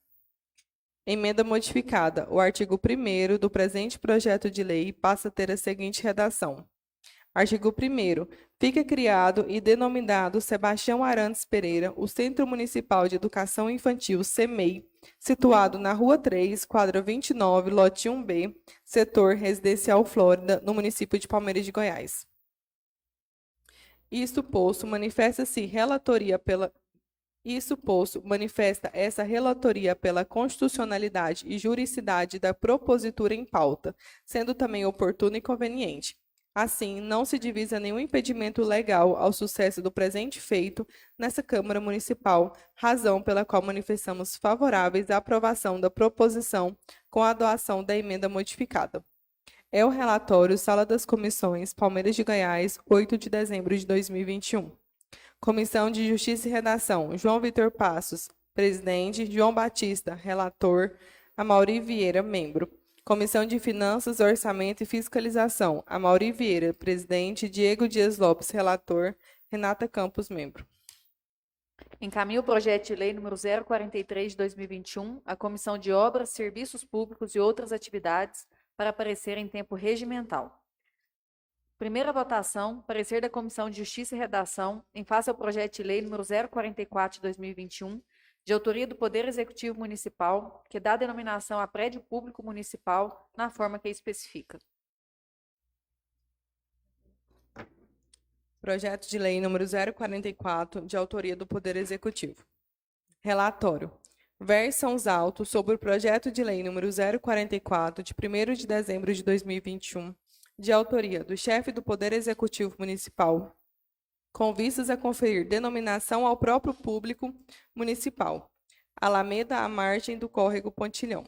Emenda modificada. O artigo 1º do presente projeto de lei passa a ter a seguinte redação. Artigo 1º. Fica criado e denominado Sebastião Arantes Pereira o Centro Municipal de Educação Infantil, CEMEI, situado na Rua 3, quadra 29, lote 1B, setor residencial Flórida, no município de Palmeiras de Goiás. Isto posto, manifesta essa relatoria pela constitucionalidade e juridicidade da propositura em pauta, sendo também oportuna e conveniente. Assim, não se divisa nenhum impedimento legal ao sucesso do presente feito nessa Câmara Municipal, razão pela qual manifestamos favoráveis à aprovação da proposição com a doação da emenda modificada. É o relatório Sala das Comissões, Palmeiras de Goiás, 8 de dezembro de 2021. Comissão de Justiça e Redação, João Vitor Passos, presidente, João Batista, relator, Amaury Vieira, membro. Comissão de Finanças, Orçamento e Fiscalização, Amaury Vieira, presidente, Diego Dias Lopes, relator, Renata Campos, membro. Encaminho o projeto de lei número 043 de 2021 à Comissão de Obras, Serviços Públicos e outras atividades para parecer em tempo regimental. Primeira votação, parecer da Comissão de Justiça e Redação em face ao projeto de lei número 044 de 2021, de autoria do Poder Executivo Municipal, que dá denominação a prédio público municipal na forma que especifica. Projeto de lei número 044, de autoria do Poder Executivo. Relatório. Versam os autos sobre o projeto de lei número 044, de 1º de dezembro de 2021, de autoria do chefe do Poder Executivo Municipal, com vistas a conferir denominação ao próprio público municipal, Alameda à margem do córrego Pontilhão.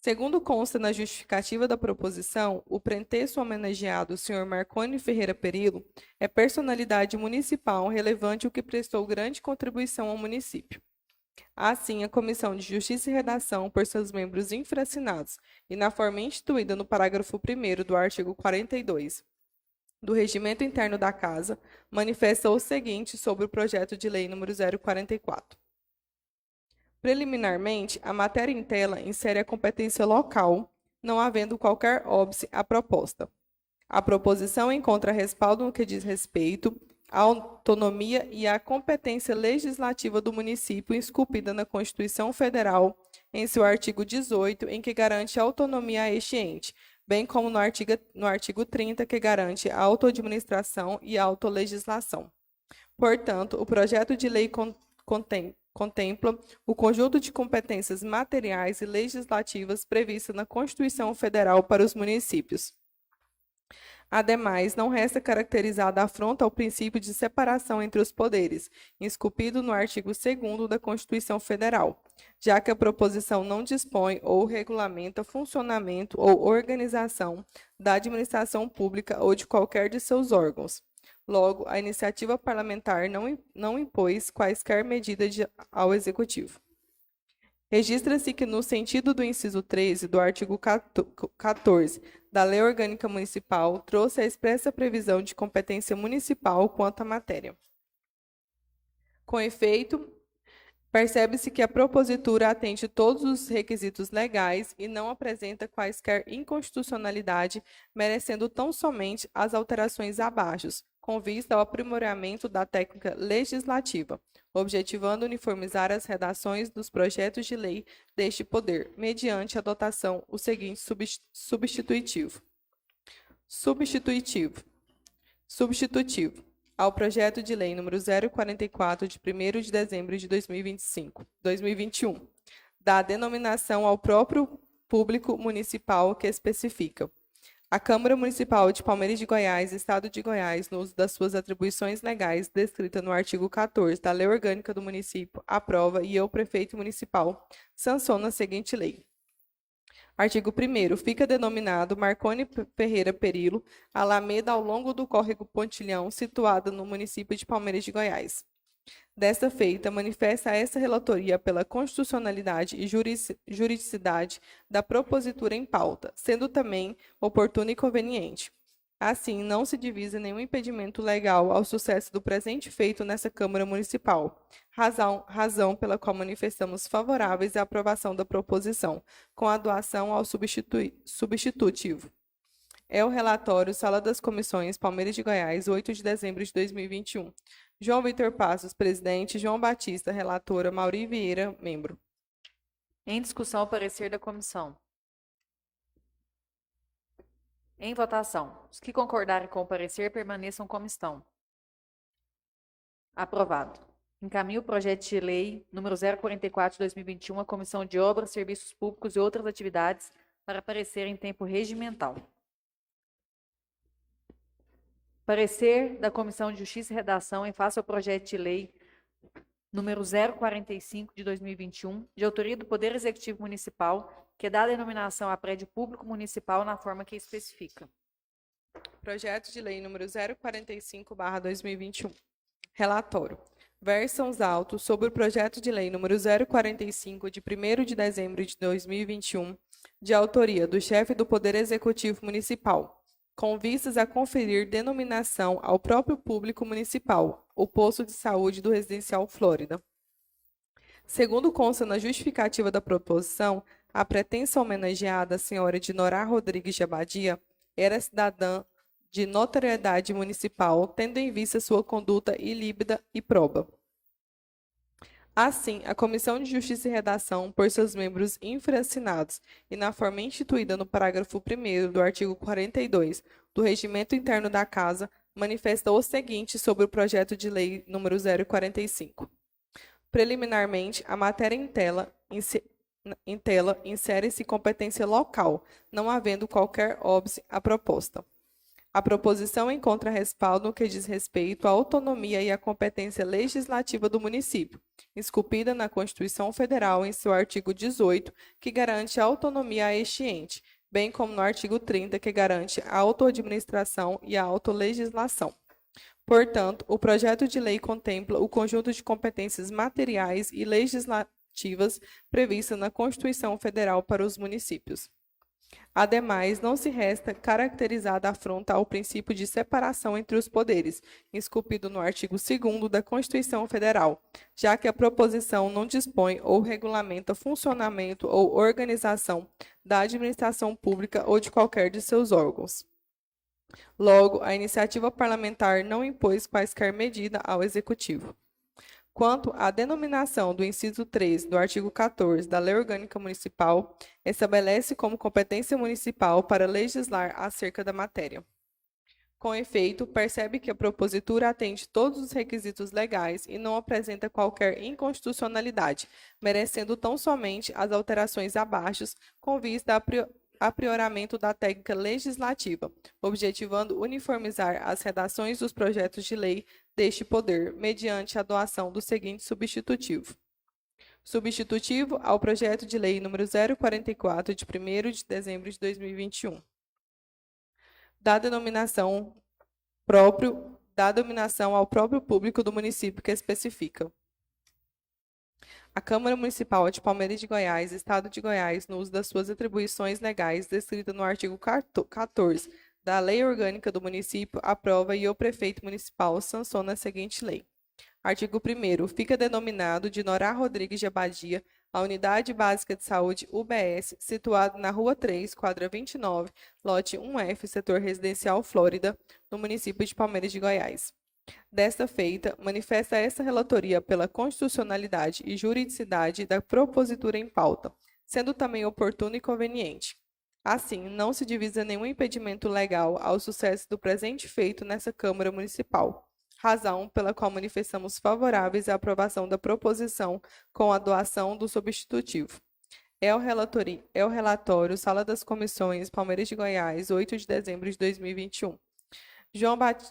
Segundo consta na justificativa da proposição, o pretexto homenageado, o Sr. Marconi Ferreira Perillo, é personalidade municipal relevante o que prestou grande contribuição ao município. Assim, a Comissão de Justiça e Redação, por seus membros infracinados e na forma instituída no parágrafo 1º do artigo 42 do Regimento Interno da Casa, manifesta o seguinte sobre o projeto de lei número 044. Preliminarmente, a matéria em tela insere a competência local, não havendo qualquer óbice à proposta. A proposição encontra respaldo no que diz respeito à autonomia e à competência legislativa do município esculpida na Constituição Federal, em seu artigo 18, em que garante autonomia a este ente, bem como no artigo 30, que garante a autoadministração e a autolegislação. Portanto, o projeto de lei contempla o conjunto de competências materiais e legislativas previstas na Constituição Federal para os municípios. Ademais, não resta caracterizada a afronta ao princípio de separação entre os poderes, esculpido no artigo 2º da Constituição Federal, já que a proposição não dispõe ou regulamenta funcionamento ou organização da administração pública ou de qualquer de seus órgãos. Logo, a iniciativa parlamentar não impôs quaisquer medidas ao Executivo. Registra-se que, no sentido do inciso 13 do artigo 14 da Lei Orgânica Municipal, trouxe a expressa previsão de competência municipal quanto à matéria. Com efeito, percebe-se que a propositura atende todos os requisitos legais e não apresenta quaisquer inconstitucionalidade, merecendo tão somente as alterações abaixo, com vista ao aprimoramento da técnica legislativa, objetivando uniformizar as redações dos projetos de lei deste poder, mediante a adotação o seguinte substitutivo. Substitutivo ao projeto de lei número 044, de 1º de dezembro de 2021, dá denominação ao próprio público municipal que especifica. A Câmara Municipal de Palmeiras de Goiás, Estado de Goiás, no uso das suas atribuições legais descritas no artigo 14 da Lei Orgânica do Município, aprova e o Prefeito Municipal sanciona a seguinte lei. Artigo 1º. Fica denominado Marconi Ferreira Perillo, Alameda ao longo do córrego Pontilhão, situada no município de Palmeiras de Goiás. Desta feita, manifesta essa relatoria pela constitucionalidade e juridicidade da propositura em pauta, sendo também oportuna e conveniente. Assim, não se divisa nenhum impedimento legal ao sucesso do presente feito nessa Câmara Municipal, razão pela qual manifestamos favoráveis à aprovação da proposição, com a doação ao substitutivo. É o relatório Sala das Comissões, Palmeiras de Goiás, 8 de dezembro de 2021. João Vitor Passos, presidente. João Batista, relatora. Mauri Vieira, membro. Em discussão, o parecer da comissão. Em votação. Os que concordarem com o parecer permaneçam como estão. Aprovado. Encaminho o projeto de lei número 044 de 2021 à Comissão de Obras, Serviços Públicos e outras atividades para parecer em tempo regimental. Parecer da Comissão de Justiça e Redação em face ao projeto de lei número 045 de 2021, de autoria do Poder Executivo Municipal, que dá denominação a prédio público municipal na forma que especifica. Projeto de lei número 045/2021. Relatório. Versam os autos sobre o projeto de lei número 045 de 1º de dezembro de 2021, de autoria do chefe do Poder Executivo Municipal, com vistas a conferir denominação ao próprio público municipal, o posto de saúde do Residencial Flórida. Segundo consta na justificativa da proposição, a pretensa homenageada, a senhora Dinorá Rodrigues de Abadia, era cidadã de notoriedade municipal, tendo em vista sua conduta ilíbida e proba. Assim, a Comissão de Justiça e Redação, por seus membros infraassinados e na forma instituída no parágrafo 1º do artigo 42 do Regimento Interno da Casa, manifesta o seguinte sobre o projeto de lei número 045. Preliminarmente, a matéria em tela insere-se competência local, não havendo qualquer óbice à proposta. A proposição encontra respaldo no que diz respeito à autonomia e à competência legislativa do município, esculpida na Constituição Federal em seu artigo 18, que garante a autonomia a este ente, bem como no artigo 30, que garante a autoadministração e a autolegislação. Portanto, o projeto de lei contempla o conjunto de competências materiais e legislativas previstas na Constituição Federal para os municípios. Ademais, não se resta caracterizada a afronta ao princípio de separação entre os poderes, esculpido no artigo 2º da Constituição Federal, já que a proposição não dispõe ou regulamenta funcionamento ou organização da administração pública ou de qualquer de seus órgãos. Logo, a iniciativa parlamentar não impôs quaisquer medida ao Executivo. Quanto à denominação do inciso 3 do artigo 14 da Lei Orgânica Municipal, estabelece como competência municipal para legislar acerca da matéria. Com efeito, percebe que a propositura atende todos os requisitos legais e não apresenta qualquer inconstitucionalidade, merecendo tão somente as alterações abaixo com vista a aprioramento da técnica legislativa, objetivando uniformizar as redações dos projetos de lei deste poder, mediante a doação do seguinte substitutivo. Substitutivo ao projeto de lei número 044, de 1º de dezembro de 2021. Da denominação ao próprio público do município que especifica. A Câmara Municipal de Palmeiras de Goiás, Estado de Goiás, no uso das suas atribuições legais descritas no artigo 14 da Lei Orgânica do Município, aprova e o Prefeito Municipal sanciona a seguinte lei. Artigo 1º. Fica denominado de Norá Rodrigues de Abadia a Unidade Básica de Saúde, UBS, situada na Rua 3, quadra 29, lote 1F, setor residencial Flórida, no município de Palmeiras de Goiás. Desta feita, manifesta esta relatoria pela constitucionalidade e juridicidade da propositura em pauta, sendo também oportuno e conveniente. Assim, não se divisa nenhum impedimento legal ao sucesso do presente feito nessa Câmara Municipal, razão pela qual manifestamos favoráveis à aprovação da proposição com a doação do substitutivo. É o relatório, Sala das Comissões, Palmeiras de Goiás, 8 de dezembro de 2021.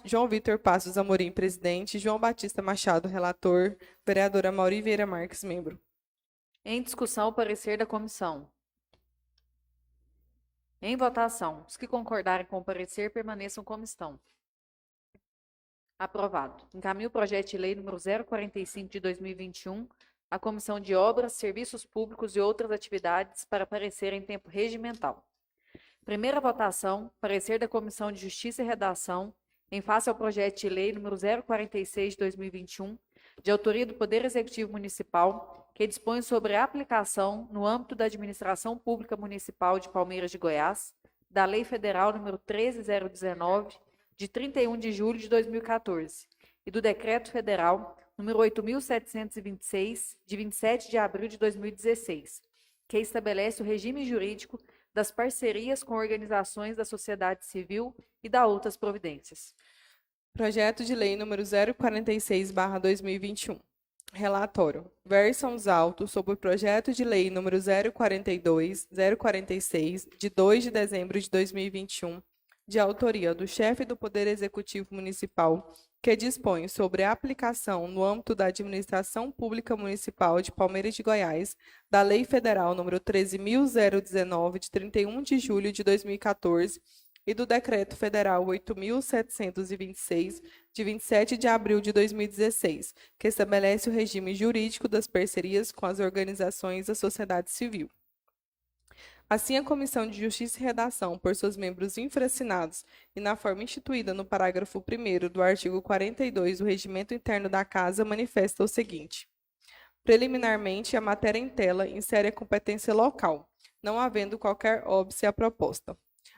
João Vitor Passos Amorim, presidente. João Batista Machado, relator. Vereadora Mauri Vieira Marques, membro. Em discussão, o parecer da comissão. Em votação, os que concordarem com o parecer permaneçam como estão. Aprovado. Encaminho o projeto de lei número 045 de 2021 à Comissão de Obras, Serviços Públicos e outras atividades para parecer em tempo regimental. Primeira votação, parecer da Comissão de Justiça e Redação, em face ao projeto de lei número 046 de 2021, de autoria do Poder Executivo Municipal, que dispõe sobre a aplicação, no âmbito da Administração Pública Municipal de Palmeiras de Goiás, da Lei Federal número 13019, de 31 de julho de 2014, e do Decreto Federal número 8.726, de 27 de abril de 2016, que estabelece o regime jurídico das parcerias com organizações da sociedade civil e da outras providências. Projeto de lei número 046/2021. Relatório. Versões autos sobre o projeto de lei número 046, de 2 de dezembro de 2021, de autoria do chefe do Poder Executivo Municipal, que dispõe sobre a aplicação, no âmbito da Administração Pública Municipal de Palmeiras de Goiás, da Lei Federal número 13.019, de 31 de julho de 2014, e do Decreto Federal 8.726, de 27 de abril de 2016, que estabelece o regime jurídico das parcerias com as organizações da sociedade civil. Assim, a Comissão de Justiça e Redação, por seus membros infracinados e na forma instituída no parágrafo 1º do artigo 42 do Regimento Interno da Casa, manifesta o seguinte. Preliminarmente, a matéria em tela insere a competência local, não havendo qualquer óbice à proposta.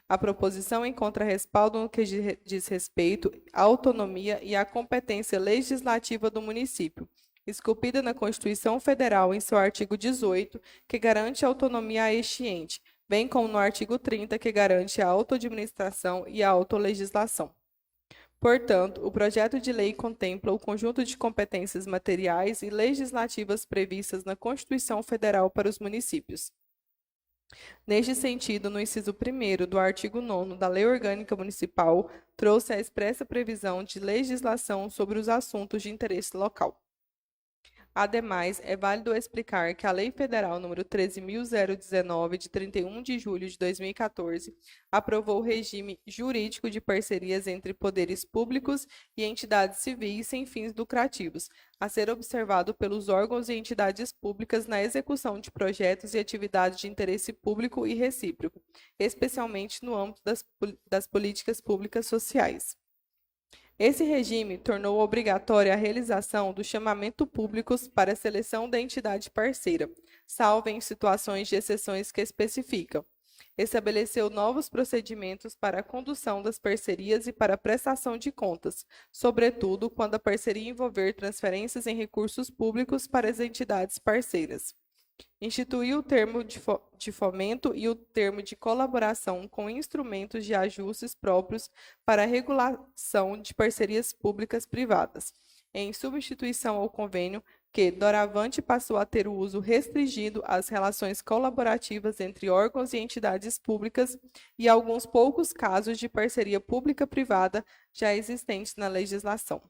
A proposição encontra respaldo no que diz respeito à autonomia e à competência legislativa do município, esculpida na Constituição Federal em seu artigo 18, que garante a autonomia a este ente, bem como no artigo 30, que garante a autoadministração e a autolegislação. Portanto, o projeto de lei contempla o conjunto de competências materiais e legislativas previstas na Constituição Federal para os municípios. Neste sentido, no inciso 1º do artigo 9º da Lei Orgânica Municipal, trouxe a expressa previsão de legislação sobre os assuntos de interesse local. Ademais, é válido explicar que a Lei Federal número 13.019, de 31 de julho de 2014, aprovou o regime jurídico de parcerias entre poderes públicos e entidades civis sem fins lucrativos, a ser observado pelos órgãos e entidades públicas na execução de projetos e atividades de interesse público e recíproco, especialmente no âmbito das políticas públicas sociais. Esse regime tornou obrigatória a realização do chamamento públicos para a seleção da entidade parceira, salvo em situações de exceções que especificam. Estabeleceu novos procedimentos para a condução das parcerias e para a prestação de contas, sobretudo quando a parceria envolver transferências em recursos públicos para as entidades parceiras. Instituiu o termo de fomento e o termo de colaboração com instrumentos de ajustes próprios para a regulação de parcerias públicas privadas, em substituição ao convênio que, doravante, passou a ter o uso restringido às relações colaborativas entre órgãos e entidades públicas e alguns poucos casos de parceria pública-privada já existentes na legislação.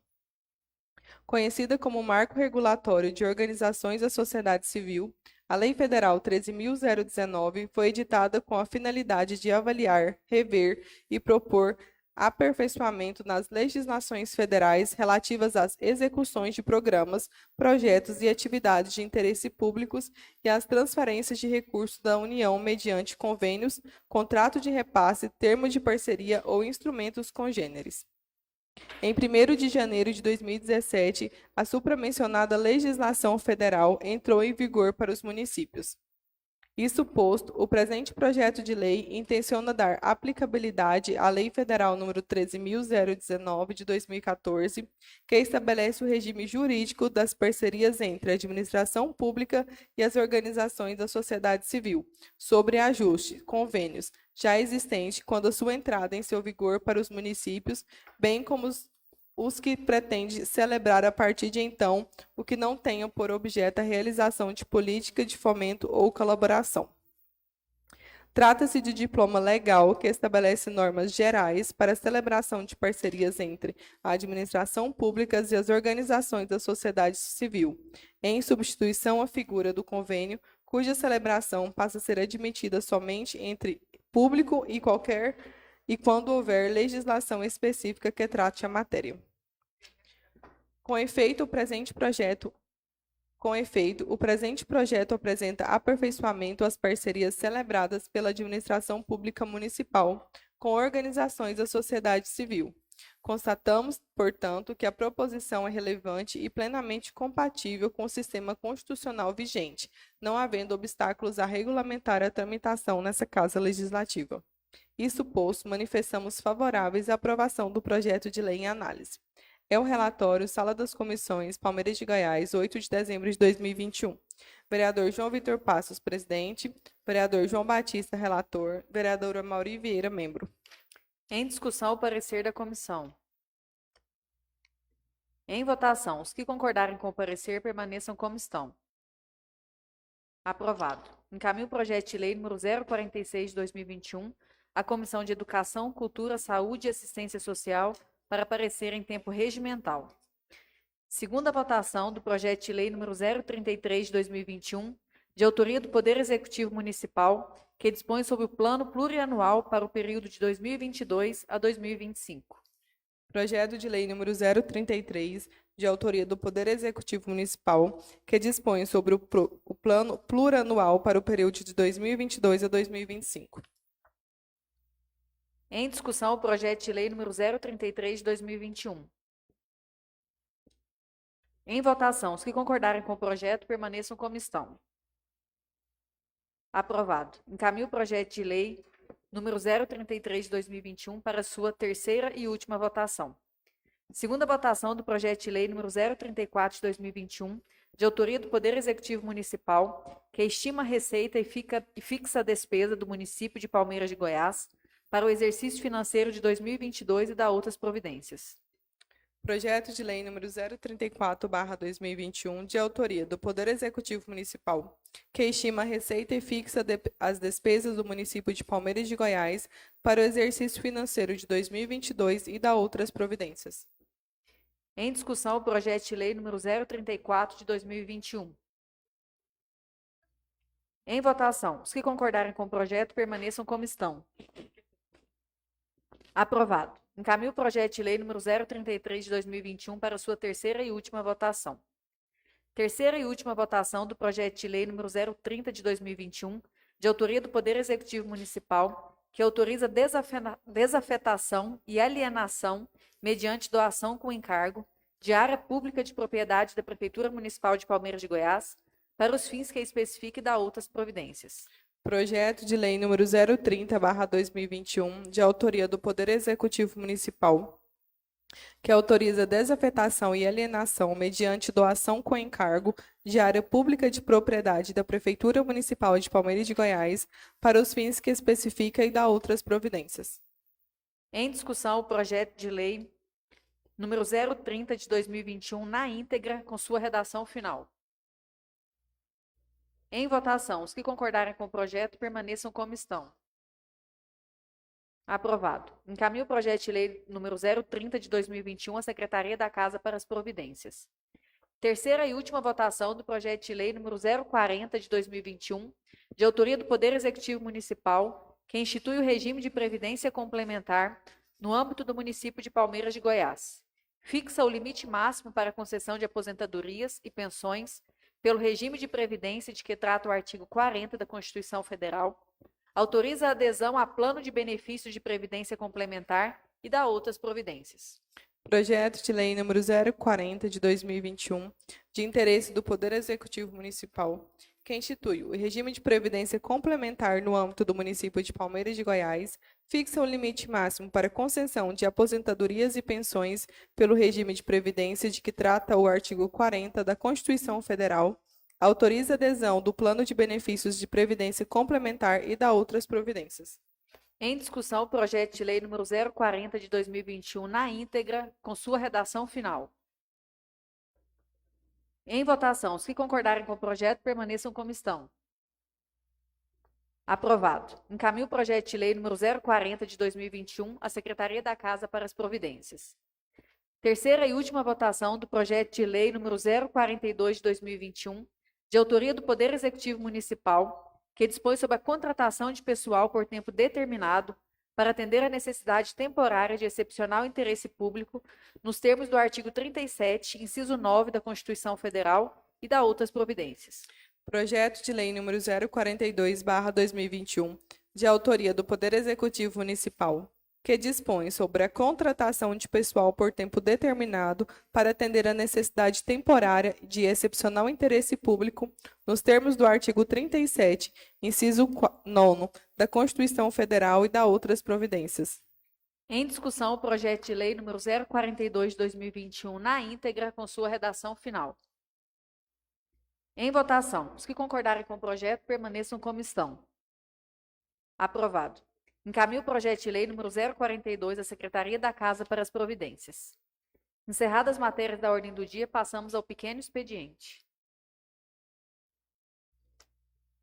Conhecida como Marco Regulatório de Organizações da Sociedade Civil, a Lei Federal 13.019 foi editada com a finalidade de avaliar, rever e propor aperfeiçoamento nas legislações federais relativas às execuções de programas, projetos e atividades de interesse públicos e às transferências de recursos da União mediante convênios, contrato de repasse, termo de parceria ou instrumentos congêneres. Em 1º de janeiro de 2017, a supramencionada legislação federal entrou em vigor para os municípios. Isso posto, o presente projeto de lei intenciona dar aplicabilidade à Lei Federal nº 13.019 de 2014, que estabelece o regime jurídico das parcerias entre a administração pública e as organizações da sociedade civil, sobre ajuste, convênios, já existente quando a sua entrada em seu vigor para os municípios, bem como os que pretende celebrar a partir de então, o que não tenham por objeto a realização de política de fomento ou colaboração. Trata-se de diploma legal que estabelece normas gerais para a celebração de parcerias entre a administração pública e as organizações da sociedade civil, em substituição à figura do convênio, cuja celebração passa a ser admitida somente entre público e quando houver legislação específica que trate a matéria. Com efeito, o presente projeto apresenta aperfeiçoamento às parcerias celebradas pela administração pública municipal com organizações da sociedade civil. Constatamos, portanto, que a proposição é relevante e plenamente compatível com o sistema constitucional vigente, não havendo obstáculos a regulamentar a tramitação nessa Casa Legislativa. Isso posto, manifestamos favoráveis à aprovação do projeto de lei em análise. É o relatório Sala das Comissões, Palmeiras de Goiás, 8 de dezembro de 2021. Vereador João Vitor Passos, presidente. Vereador João Batista, relator. Vereadora Mauri Vieira, membro. Em discussão, o parecer da comissão. Em votação, os que concordarem com o parecer permaneçam como estão. Aprovado. Encaminho o projeto de lei número 046 de 2021 à Comissão de Educação, Cultura, Saúde e Assistência Social para parecer em tempo regimental. Segunda votação do projeto de lei número 033 de 2021, de autoria do Poder Executivo Municipal, que dispõe sobre o plano plurianual para o período de 2022 a 2025. Projeto de lei número 033, de autoria do Poder Executivo Municipal, que dispõe sobre o plano plurianual para o período de 2022 a 2025. Em discussão, o projeto de lei número 033 de 2021. Em votação, os que concordarem com o projeto permaneçam como estão. Aprovado. Encaminho o projeto de lei número 033 de 2021 para sua terceira e última votação. Segunda votação do projeto de lei número 034 de 2021, de autoria do Poder Executivo Municipal, que estima a receita e fixa a despesa do município de Palmeiras de Goiás para o exercício financeiro de 2022 e dá outras providências. Projeto de lei número 034/2021, de autoria do Poder Executivo Municipal, que estima a receita e fixa as despesas do município de Palmeiras de Goiás para o exercício financeiro de 2022 e dá outras providências. Em discussão, o projeto de lei número 034 de 2021. Em votação, os que concordarem com o projeto permaneçam como estão. Aprovado. Encaminho o projeto de lei número 033 de 2021 para sua terceira e última votação. Terceira e última votação do projeto de lei número 030 de 2021, de autoria do Poder Executivo Municipal, que autoriza desafetação e alienação mediante doação com encargo de área pública de propriedade da Prefeitura Municipal de Palmeiras de Goiás para os fins que especifique e dá outras providências. Projeto de Lei número 030/2021, de autoria do Poder Executivo Municipal, que autoriza desafetação e alienação mediante doação com encargo de área pública de propriedade da Prefeitura Municipal de Palmeiras de Goiás para os fins que especifica e dá outras providências. Em discussão, o projeto de lei número 030 de 2021 na íntegra, com sua redação final. Em votação, os que concordarem com o projeto permaneçam como estão. Aprovado. Encaminho o projeto de lei número 030 de 2021 à Secretaria da Casa para as providências. Terceira e última votação do projeto de lei número 040 de 2021, de autoria do Poder Executivo Municipal, que institui o regime de previdência complementar no âmbito do município de Palmeiras de Goiás. Fixa o limite máximo para a concessão de aposentadorias e pensões pelo regime de previdência de que trata o artigo 40 da Constituição Federal, autoriza a adesão a plano de benefícios de previdência complementar e dá outras providências. Projeto de Lei número 040 de 2021, de interesse do Poder Executivo Municipal, que institui o regime de previdência complementar no âmbito do município de Palmeiras de Goiás, fixa o limite máximo para concessão de aposentadorias e pensões pelo regime de previdência de que trata o artigo 40 da Constituição Federal, autoriza a adesão do plano de benefícios de previdência complementar e dá outras providências. Em discussão, o projeto de lei número 040 de 2021 na íntegra, com sua redação final. Em votação, os que concordarem com o projeto permaneçam como estão. Aprovado. Encaminho o projeto de lei número 040 de 2021 à Secretaria da Casa para as providências. Terceira e última votação do projeto de lei número 042 de 2021, de autoria do Poder Executivo Municipal, que dispõe sobre a contratação de pessoal por tempo determinado para atender a necessidade temporária de excepcional interesse público, nos termos do artigo 37, inciso 9 da Constituição Federal e da outras providências. Projeto de Lei número 042/2021, de autoria do Poder Executivo Municipal, que dispõe sobre a contratação de pessoal por tempo determinado para atender a necessidade temporária de excepcional interesse público, nos termos do artigo 37, inciso 9 da Constituição Federal e da outras providências. Em discussão, o projeto de lei número 042 de 2021 na íntegra, com sua redação final. Em votação, os que concordarem com o projeto permaneçam como estão. Aprovado. Encaminho o projeto de lei número 042 à Secretaria da Casa para as providências. Encerradas as matérias da ordem do dia, passamos ao pequeno expediente.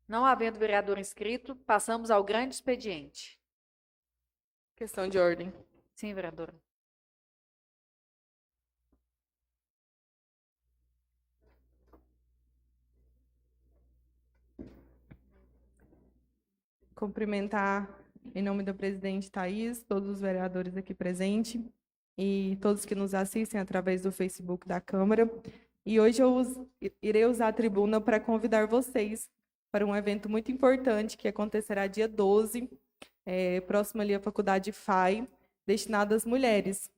Não havendo vereador inscrito, passamos ao grande expediente. Questão de ordem. Sim, vereadora. Cumprimentar, em nome da presidente Thaís, todos os vereadores aqui presentes e todos que nos assistem através do Facebook da Câmara. E hoje eu irei usar a tribuna para convidar vocês para um evento muito importante que acontecerá dia 12, próximo ali à Faculdade FAI, destinado às mulheres.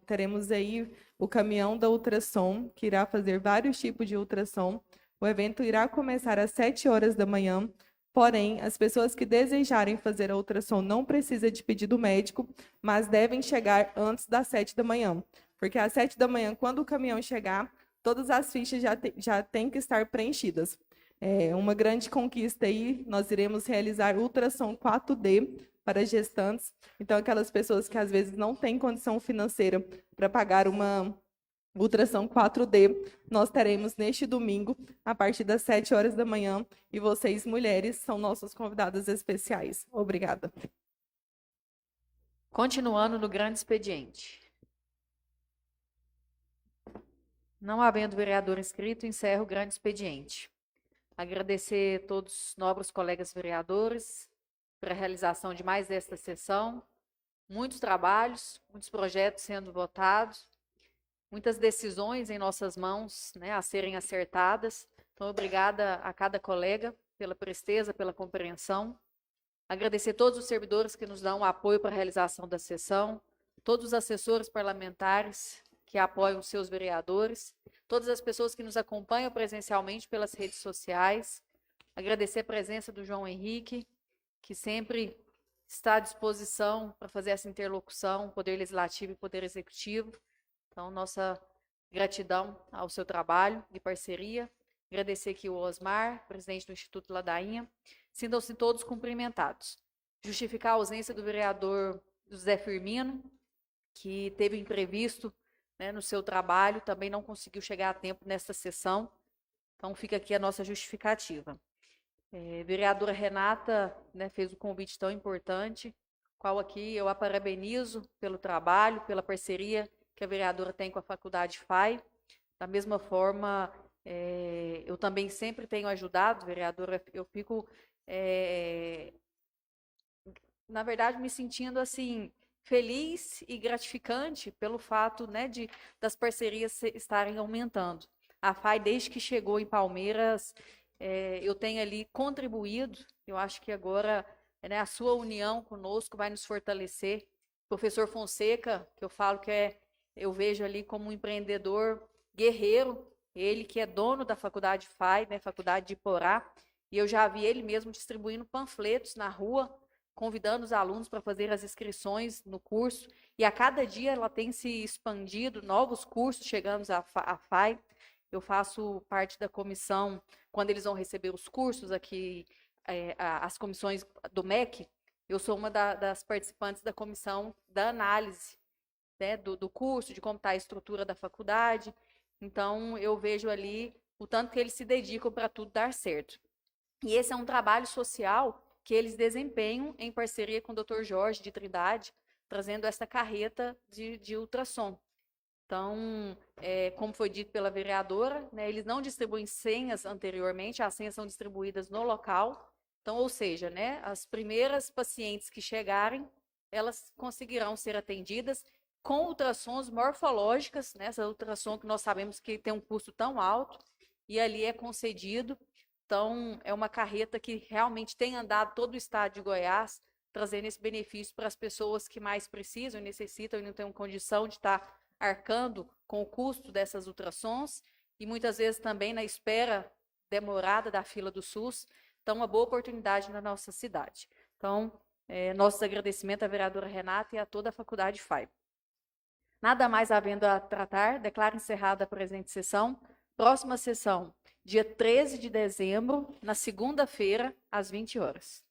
Teremos aí o caminhão da ultrassom, que irá fazer vários tipos de ultrassom. O evento irá começar às 7 horas da manhã. Porém, as pessoas que desejarem fazer a ultrassom não precisam de pedido médico, mas devem chegar antes das 7 da manhã. Porque às 7 da manhã, quando o caminhão chegar, todas as fichas já têm que estar preenchidas. É uma grande conquista aí, nós iremos realizar ultrassom 4D para gestantes. Então, aquelas pessoas que às vezes não têm condição financeira para pagar uma ultrassom 4D, nós teremos neste domingo, a partir das 7 horas da manhã, e vocês, mulheres, são nossas convidadas especiais. Obrigada. Continuando no grande expediente. Não havendo vereador inscrito, encerro o grande expediente. Agradecer a todos os nobres colegas vereadores pela realização de mais esta sessão. Muitos trabalhos, muitos projetos sendo votados, muitas decisões em nossas mãos, né, a serem acertadas. Então, obrigada a cada colega pela presteza, pela compreensão. Agradecer a todos os servidores que nos dão o apoio para a realização da sessão, todos os assessores parlamentares que apoiam os seus vereadores, todas as pessoas que nos acompanham presencialmente pelas redes sociais, Agradecer a presença do João Henrique, que sempre está à disposição para fazer essa interlocução, Poder Legislativo e Poder Executivo. Então, nossa gratidão ao seu trabalho de parceria. Agradecer aqui o Osmar, presidente do Instituto Ladainha. Sintam-se todos cumprimentados. Justificar a ausência do vereador José Firmino, que teve imprevisto, né, no seu trabalho, também não conseguiu chegar a tempo nesta sessão. Então, fica aqui a nossa justificativa. Vereadora Renata, né, fez um convite tão importante, qual aqui eu a parabenizo pelo trabalho, pela parceria que a vereadora tem com a Faculdade FAI. Da mesma forma, eu também sempre tenho ajudado, vereadora, eu fico, na verdade, me sentindo assim, feliz e gratificante pelo fato, né, das parcerias estarem aumentando. A FAI, desde que chegou em Palmeiras, eu tenho ali contribuído, eu acho que agora, né, a sua união conosco vai nos fortalecer. O professor Fonseca, que eu falo que eu vejo ali como um empreendedor guerreiro, ele que é dono da Faculdade FAI, né, Faculdade de Iporá, e eu já vi ele mesmo distribuindo panfletos na rua, convidando os alunos para fazer as inscrições no curso, e a cada dia ela tem se expandido, novos cursos chegando à FAI. Eu faço parte da comissão, quando eles vão receber os cursos aqui, as comissões do MEC, eu sou uma das participantes da comissão da análise, né, do curso, de como está a estrutura da faculdade. Então, eu vejo ali o tanto que eles se dedicam para tudo dar certo. E esse é um trabalho social que eles desempenham em parceria com o Dr. Jorge de Trindade, trazendo essa carreta de ultrassom. Então, como foi dito pela vereadora, né, eles não distribuem senhas anteriormente, as senhas são distribuídas no local. Então, ou seja, né, as primeiras pacientes que chegarem, elas conseguirão ser atendidas com ultrassons morfológicas, né, essa ultrassom que nós sabemos que tem um custo tão alto, e ali é concedido. Então, é uma carreta que realmente tem andado todo o estado de Goiás, trazendo esse benefício para as pessoas que mais precisam e necessitam e não têm condição de estar arcando com o custo dessas ultrassons, e muitas vezes também na espera demorada da fila do SUS. Então, uma boa oportunidade na nossa cidade. Então, nossos agradecimentos à vereadora Renata e a toda a Faculdade FAI. Nada mais havendo a tratar, declaro encerrada a presente sessão. Próxima sessão, dia 13 de dezembro, na segunda-feira, às 20 horas.